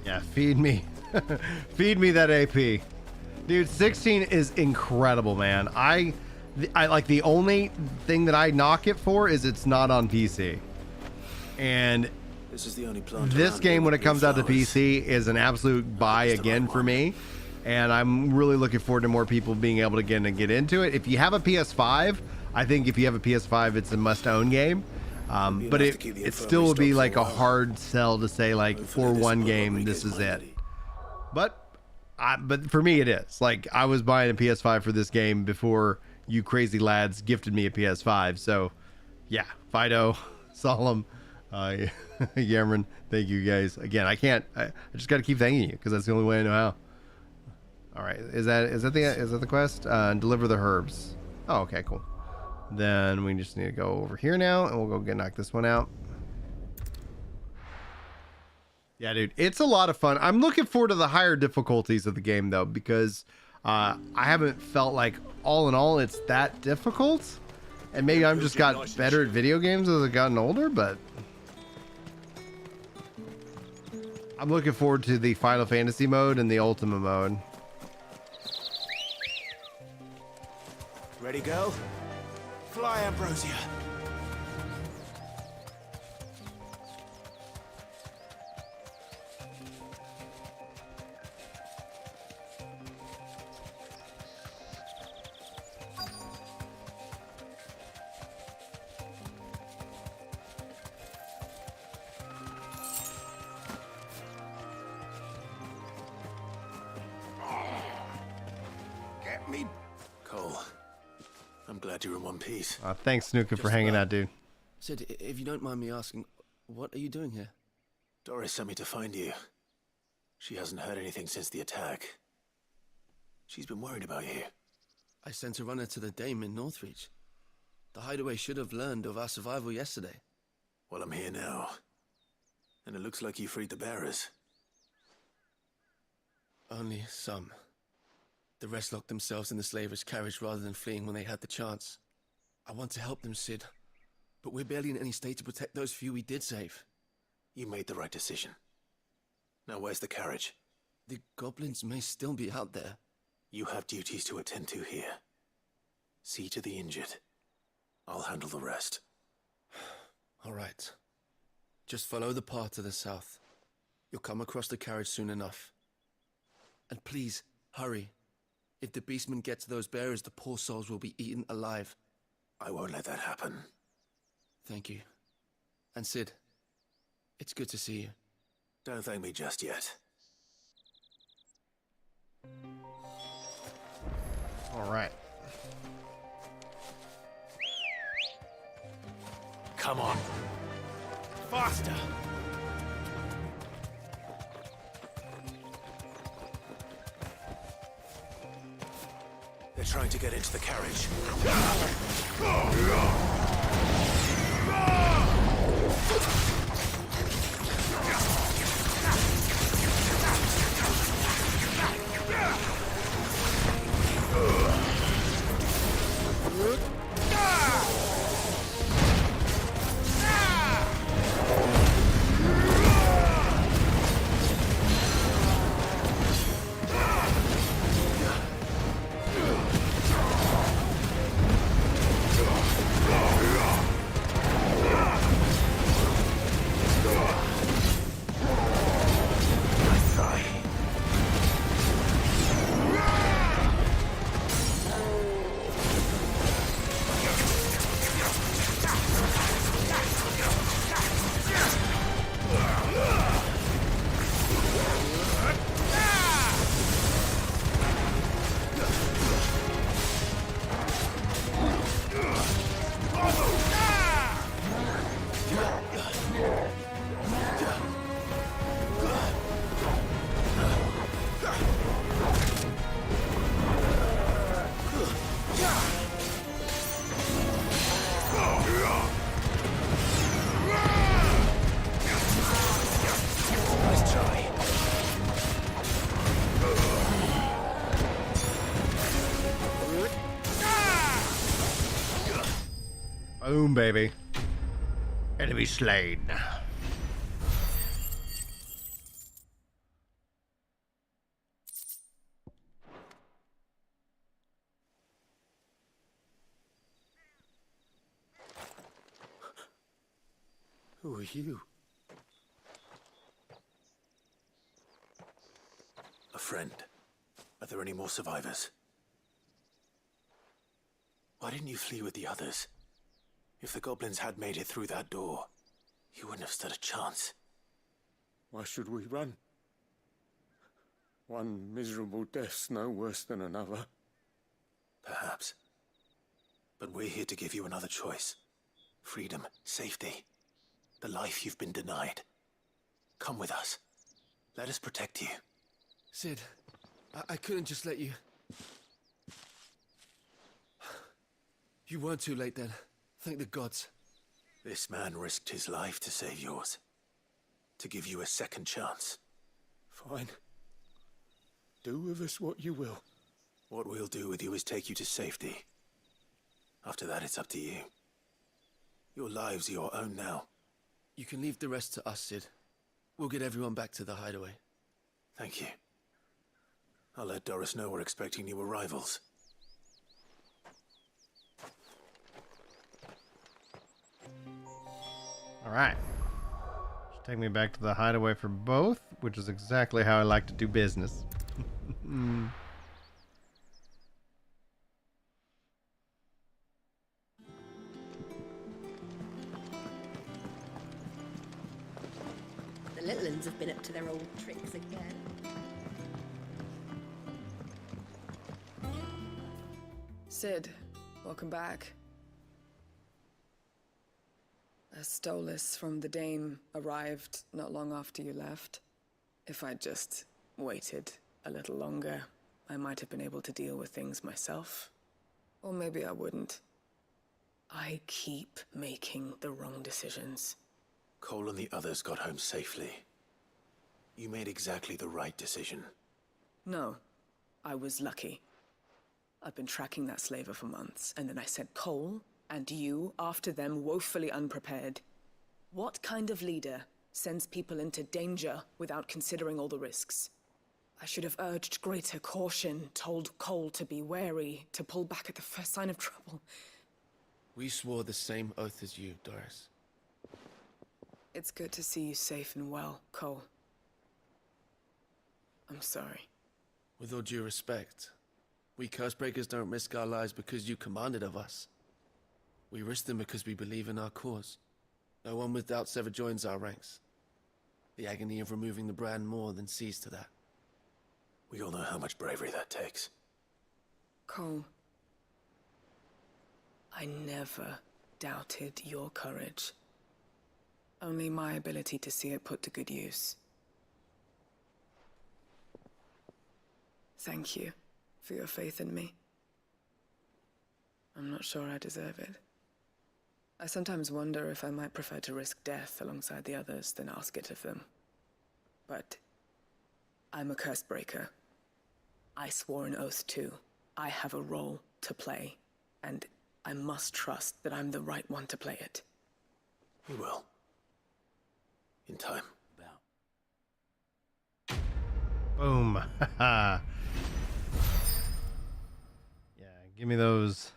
Yeah, feed me. Feed me that AP. Dude, 16 is incredible, man. I like, the only thing that I knock it for is it's not on PC. And this is the only plant this game, when it comes out to PC, is an absolute buy again for me. And I'm really looking forward to more people being able to get into it. If you have a PS5, I think if you have a PS5, it's a must-own game. But it still would be like a hard sell to say, like, for one game, this is it. But for me, it is. Like, I was buying a PS5 for this game before you crazy lads gifted me a PS5. So, yeah, Fido, Solemn, Yamron, thank you guys. Again, I just got to keep thanking you because that's the only way I know how. All right, is that the quest? Deliver the herbs. Oh, okay, cool. Then we just need to go over here now, and we'll go knock this one out. Yeah, dude, it's a lot of fun. I'm looking forward to the higher difficulties of the game, though, because I haven't felt like, all in all, it's that difficult. And maybe I'm just got better at video games as I've gotten older, but I'm looking forward to the Final Fantasy mode and the Ultima mode. Ready, go? Fly, Ambrosia. Get me, Cole. I'm glad you're in one piece. Thanks, Snooker, for hanging out, dude. Sid, if you don't mind me asking, what are you doing here? Doris sent me to find you. She hasn't heard anything since the attack. She's been worried about you. I sent a runner to the Dame in Northreach. The hideaway should have learned of our survival yesterday. Well, I'm here now. And it looks like you freed the bearers. Only some. The rest locked themselves in the slaver's carriage rather than fleeing when they had the chance. I want to help them, Sid, but we're barely in any state to protect those few we did save. You made the right decision. Now where's the carriage? The goblins may still be out there. You have duties to attend to here. See to the injured. I'll handle the rest. All right. Just follow the path to the south. You'll come across the carriage soon enough. And please, hurry. If the beastman gets those bearers, the poor souls will be eaten alive. I won't let that happen. Thank you. And Sid, it's good to see you. Don't thank me just yet. All right. Come on. Faster! They're trying to get into the carriage. Boom, baby. Enemy slain. Who are you? A friend. Are there any more survivors? Why didn't you flee with the others? If the goblins had made it through that door, you wouldn't have stood a chance. Why should we run? One miserable death's no worse than another. Perhaps. But we're here to give you another choice. Freedom, safety, the life you've been denied. Come with us. Let us protect you. Sid, I couldn't just let you... You weren't too late then. Thank the gods. This man risked his life to save yours. To give you a second chance. Fine. Do with us what you will. What we'll do with you is take you to safety. After that, it's up to you. Your lives are your own now. You can leave the rest to us, Sid. We'll get everyone back to the hideaway. Thank you. I'll let Doris know we're expecting new arrivals. All right. Just take me back to the hideaway for both, which is exactly how I like to do business. The little uns have been up to their old tricks again. Sid, welcome back. A Stolas from the Dame arrived not long after you left. If I'd just waited a little longer, I might have been able to deal with things myself. Or maybe I wouldn't. I keep making the wrong decisions. Cole and the others got home safely. You made exactly the right decision. No, I was lucky. I've been tracking that slaver for months, and then I sent Cole and you after them woefully unprepared. What kind of leader sends people into danger without considering all the risks? I should have urged greater caution, told Cole to be wary, to pull back at the first sign of trouble. We swore the same oath as you, Doris. It's good to see you safe and well, Cole. I'm sorry. With all due respect, we Cursebreakers don't risk our lives because you commanded of us. We risk them because we believe in our cause. No one with doubts ever joins our ranks. The agony of removing the brand more than sees to that. We all know how much bravery that takes. Cole, I never doubted your courage. Only my ability to see it put to good use. Thank you for your faith in me. I'm not sure I deserve it. I sometimes wonder if I might prefer to risk death alongside the others than ask it of them. But I'm a Cursebreaker. I swore an oath too. I have a role to play, and I must trust that I'm the right one to play it. You will. In time. Boom. Yeah, give me those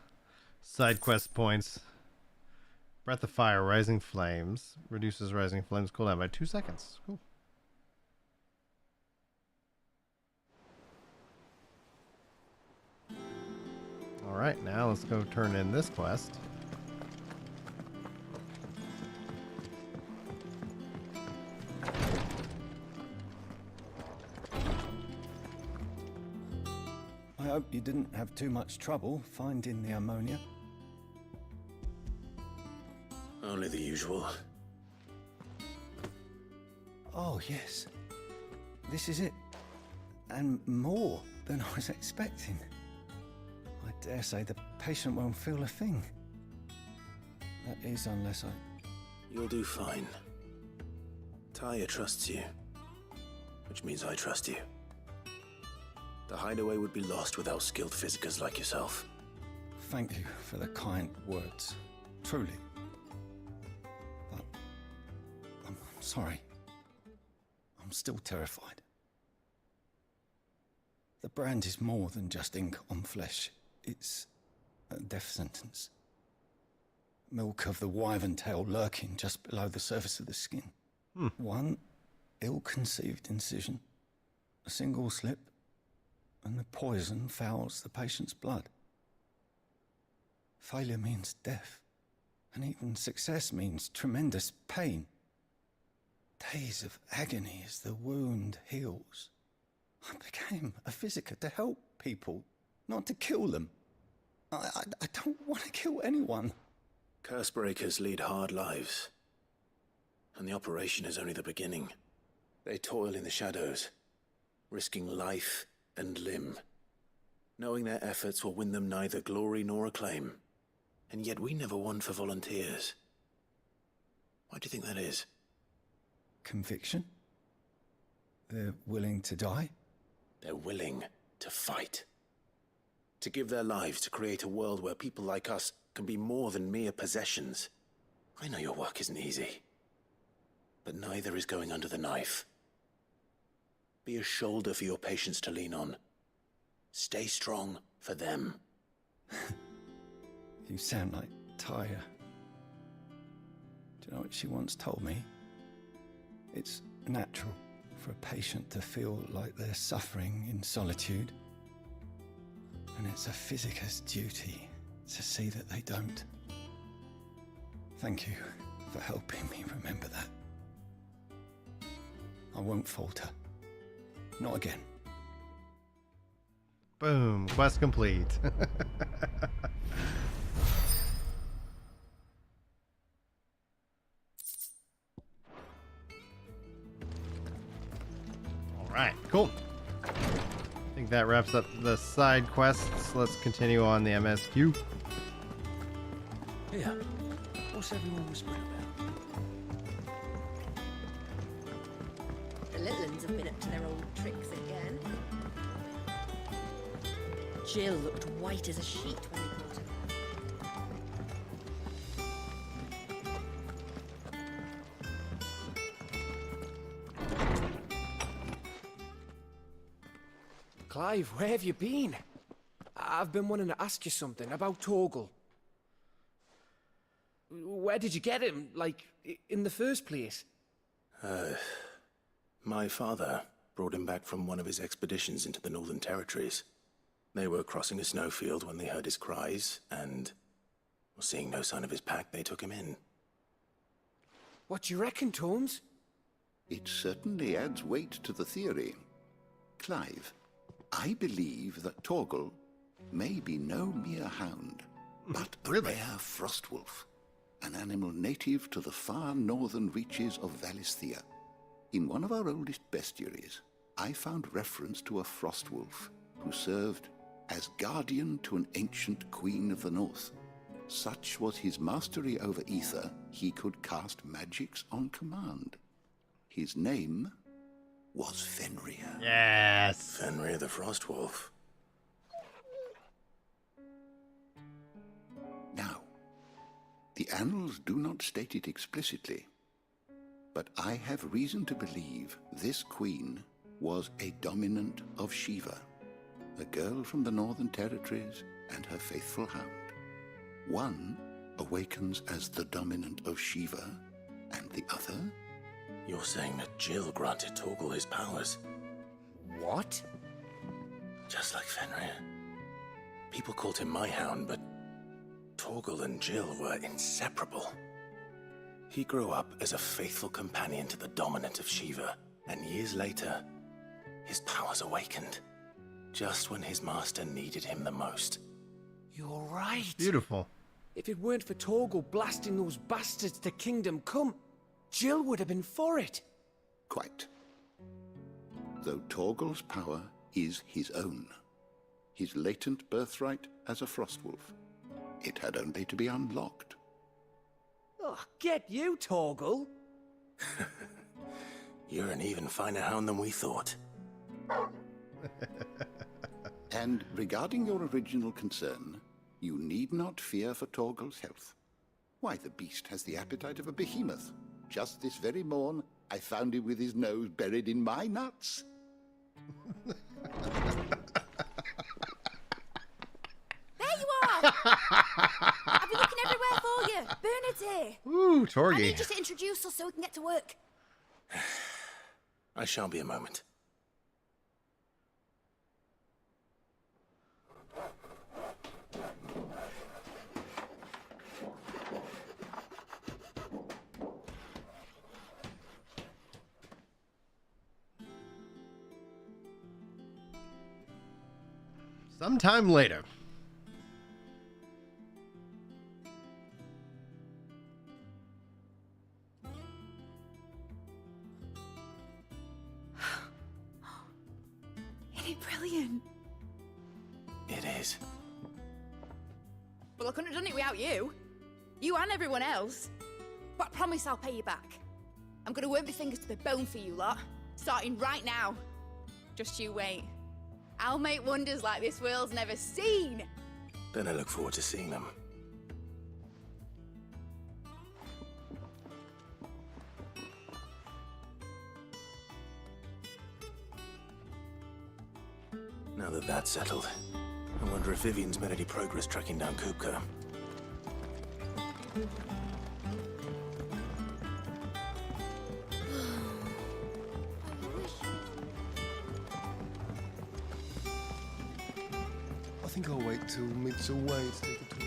side quest points. Breath of Fire, Rising Flames. Reduces Rising Flames cooldown by 2 seconds. Cool. Alright, now let's go turn in this quest. I hope you didn't have too much trouble finding the ammonia. Only the usual. Oh, yes. This is it. And more than I was expecting. I dare say the patient won't feel a thing. That is, unless I... You'll do fine. Taya trusts you, which means I trust you. The hideaway would be lost without skilled physicers like yourself. Thank you for the kind words. Truly. But I'm sorry. I'm still terrified. The brand is more than just ink on flesh. It's a death sentence. Milk of the wyvern tail lurking just below the surface of the skin. One ill-conceived incision, a single slip, and the poison fouls the patient's blood. Failure means death, and even success means tremendous pain. Days of agony as the wound heals. I became a physiker to help people, not to kill them. I don't want to kill anyone. Cursebreakers lead hard lives, and the operation is only the beginning. They toil in the shadows, risking life and limb, knowing their efforts will win them neither glory nor acclaim. And yet we never won for volunteers. Why do you think that is? Conviction? They're willing to die? They're willing to fight. To give their lives to create a world where people like us can be more than mere possessions. I know your work isn't easy, but neither is going under the knife. Be a shoulder for your patients to lean on. Stay strong for them. You sound like Taya. Do you know what she once told me? It's natural for a patient to feel like they're suffering in solitude. And it's a physiker's duty to see that they don't. Thank you for helping me remember that. I won't falter. Not again. Boom. Quest complete. Alright, cool. I think that wraps up the side quests. Let's continue on the MSQ. Yeah. What's everyone whispering about? The little ones have been up to their old tricks again. Jill looked white as a sheet when we caught her. Clive, where have you been? I've been wanting to ask you something about Torgal. Where did you get him, like, in the first place? My father brought him back from one of his expeditions into the Northern Territories. They were crossing a snowfield when they heard his cries, and, seeing no sign of his pack, they took him in. What do you reckon, Tomes? It certainly adds weight to the theory. Clive, I believe that Torgal may be no mere hound, but a rare frostwolf, an animal native to the far northern reaches of Valisthea. In one of our oldest bestiaries, I found reference to a frostwolf who served as guardian to an ancient queen of the north. Such was his mastery over ether, he could cast magics on command. His name was Fenrir. Yes! Fenrir the Frostwolf. Now, The annals do not state it explicitly, but I have reason to believe this queen was a dominant of Shiva, a girl from the Northern Territories and her faithful hound. One awakens as the dominant of Shiva, and the other? You're saying that Jill granted Torgal his powers? What? Just like Fenrir. People called him my hound, but Torgal and Jill were inseparable. He grew up as a faithful companion to the dominant of Shiva, and years later, his powers awakened, just when his master needed him the most. You're right. Beautiful. If it weren't for Torgal blasting those bastards to Kingdom Come, Jill would have been for it. Quite. Though Torgal's power is his own, his latent birthright as a Frostwolf, it had only to be unlocked. Oh, get you, Torgal. You're an even finer hound than we thought. And regarding your original concern, you need not fear for Torgal's health. Why, the beast has the appetite of a behemoth. Just this very morn, I found him with his nose buried in my nuts. There you are! I've been looking everywhere for you. Bernard's here. Ooh, I Torgy. need you to introduce us so we can get to work. I shan't be a moment. Sometime later. Isn't it brilliant? It is. Well, I couldn't have done it without you. You and everyone else. But I promise I'll pay you back. I'm gonna work my fingers to the bone for you lot, starting right now. Just you wait. I'll make wonders like this world's never seen. Then I look forward to seeing them. Now that that's settled, I wonder if Vivian's made any progress tracking down Kooka. I think I'll wait till mid's away to take a tour.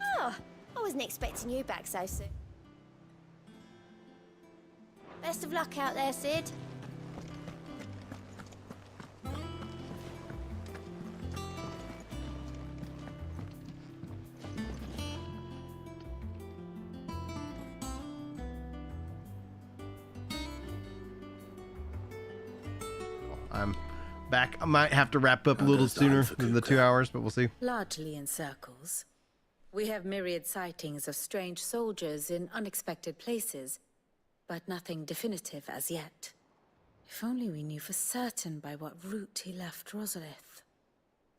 Oh, I wasn't expecting you back so soon. Best of luck out there, Sid. I'm back. I might have to wrap up a little sooner than the 2 hours, but we'll see. Largely in circles. We have myriad sightings of strange soldiers in unexpected places, but nothing definitive as yet. If only we knew for certain by what route he left Rosalith.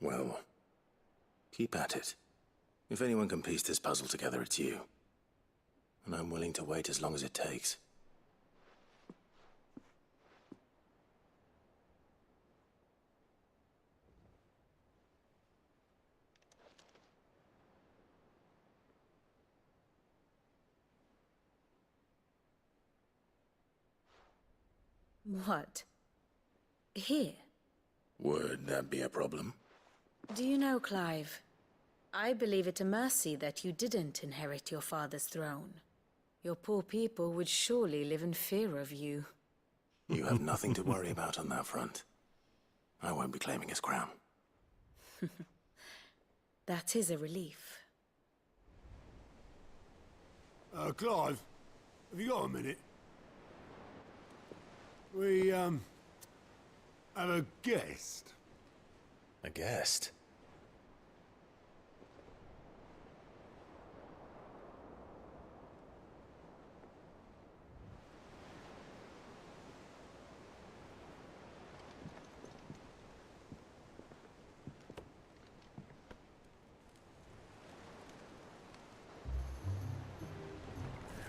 Well, keep at it. If anyone can piece this puzzle together, it's you. And I'm willing to wait as long as it takes. What? Here? Would that be a problem? Do you know, Clive? I believe it a mercy that you didn't inherit your father's throne. Your poor people would surely live in fear of you. You have nothing to worry about on that front. I won't be claiming his crown. That is a relief. Clive, have you got a minute? We, have a guest. A guest?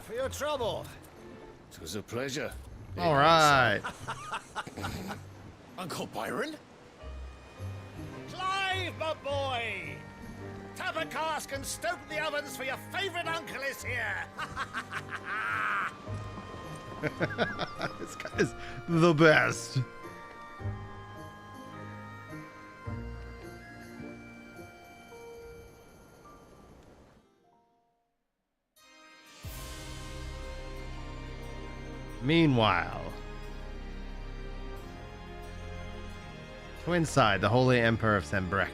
For your trouble. It was a pleasure. All right. Uncle Byron? Clive, my boy! Tap a cask and stoke the ovens for your favourite uncle is here! This guy's the best. Meanwhile, to inside the Holy Emperor of Sembrek,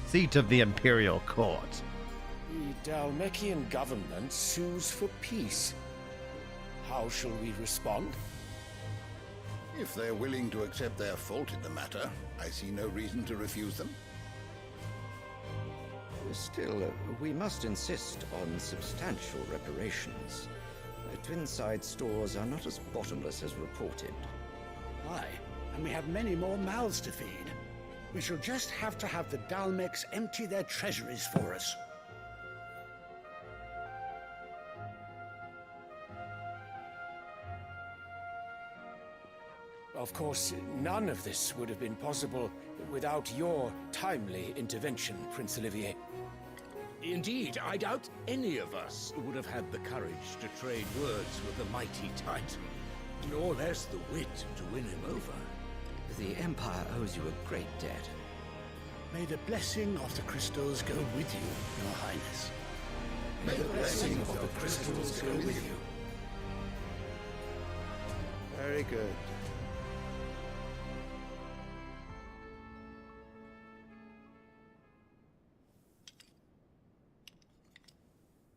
seat of the Imperial Court. The Dalmekian government sues for peace. How shall we respond? If they're willing to accept their fault in the matter, I see no reason to refuse them. Still, we must insist on substantial reparations. Twinside stores are not as bottomless as reported. Aye, and we have many more mouths to feed. We shall just have to have the Dalmecs empty their treasuries for us. Of course, none of this would have been possible without your timely intervention, Prince Olivier. Indeed, I doubt any of us would have had the courage to trade words with the mighty Titan, nor less the wit to win him over. The Empire owes you a great debt. May the blessing of the crystals go with you, Your Highness. May the blessing of the crystals go with you. Very good.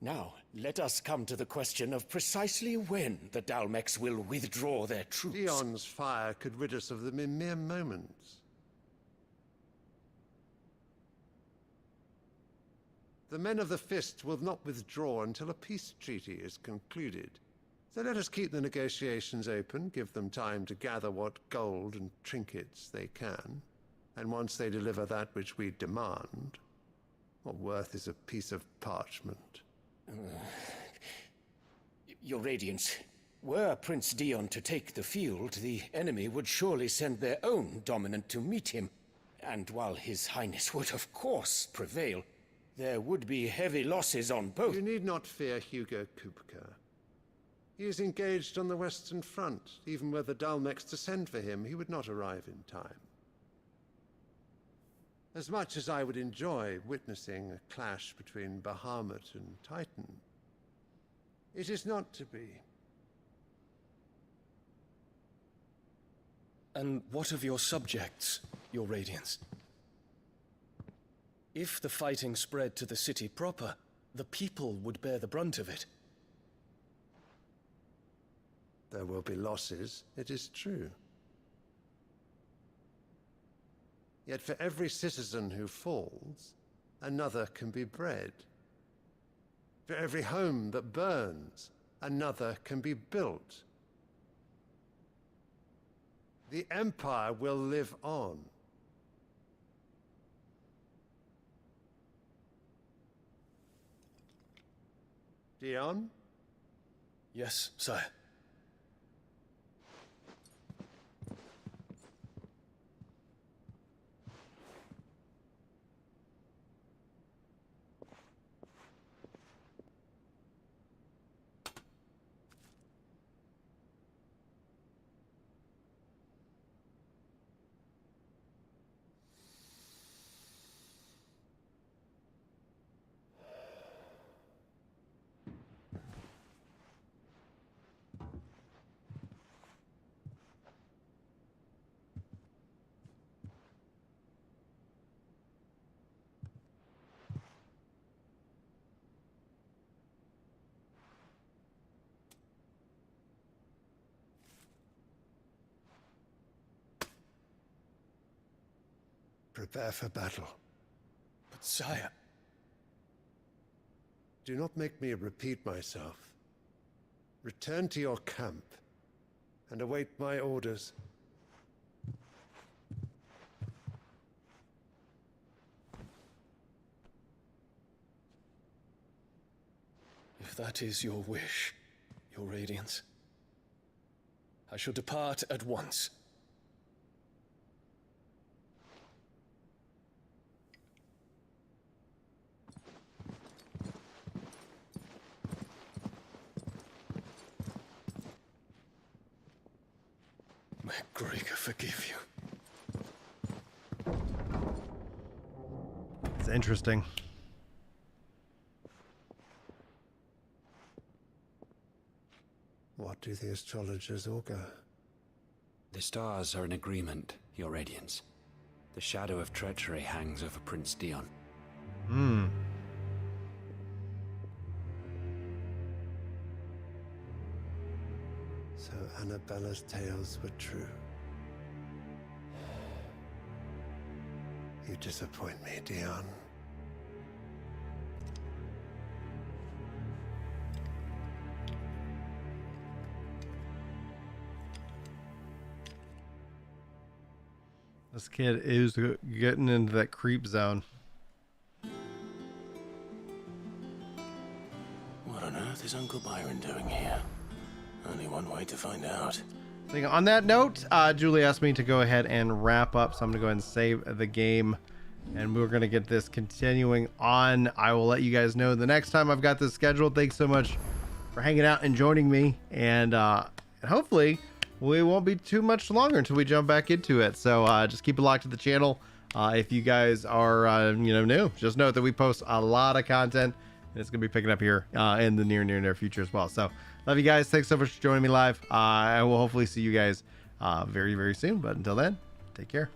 Now, let us come to the question of precisely when the Dalmecs will withdraw their troops. Dion's fire could rid us of them in mere moments. The men of the Fist will not withdraw until a peace treaty is concluded. So let us keep the negotiations open, give them time to gather what gold and trinkets they can, and once they deliver that which we demand, what worth is a piece of parchment? Your Radiance, were Prince Dion to take the field, the enemy would surely send their own dominant to meet him. And while His Highness would of course prevail, there would be heavy losses on both. You need not fear Hugo Kupka. He is engaged on the Western Front. Even were the Dalmecs to send for him, he would not arrive in time. As much as I would enjoy witnessing a clash between Bahamut and Titan, it is not to be. And what of your subjects, Your Radiance? If the fighting spread to the city proper, the people would bear the brunt of it. There will be losses, it is true. Yet for every citizen who falls, another can be bred. For every home that burns, another can be built. The Empire will live on. Dion? Yes, sire. Prepare for battle. But sire... Do not make me repeat myself. Return to your camp and await my orders. If that is your wish, your Radiance, I shall depart at once. May Gregor forgive you. It's interesting. What do the astrologers augur? The stars are in agreement, Your Radiance. The shadow of treachery hangs over Prince Dion. Hmm. So Annabella's tales were true. You disappoint me, Dion. This kid is getting into that creep zone. What on earth is Uncle Byron doing here? Only one way to find out. On that note, Julie asked me to go ahead and wrap up, so I'm going to go ahead and save the game. And we're going to get this continuing on. I will let you guys know the next time I've got this scheduled. Thanks so much for hanging out and joining me. And hopefully... we won't be too much longer until we jump back into it. So just keep it locked to the channel. If you guys are new, just note that we post a lot of content, and it's gonna be picking up here in the near future as well. So love you guys. Thanks so much for joining me live. I will hopefully see you guys very soon. But until then, take care.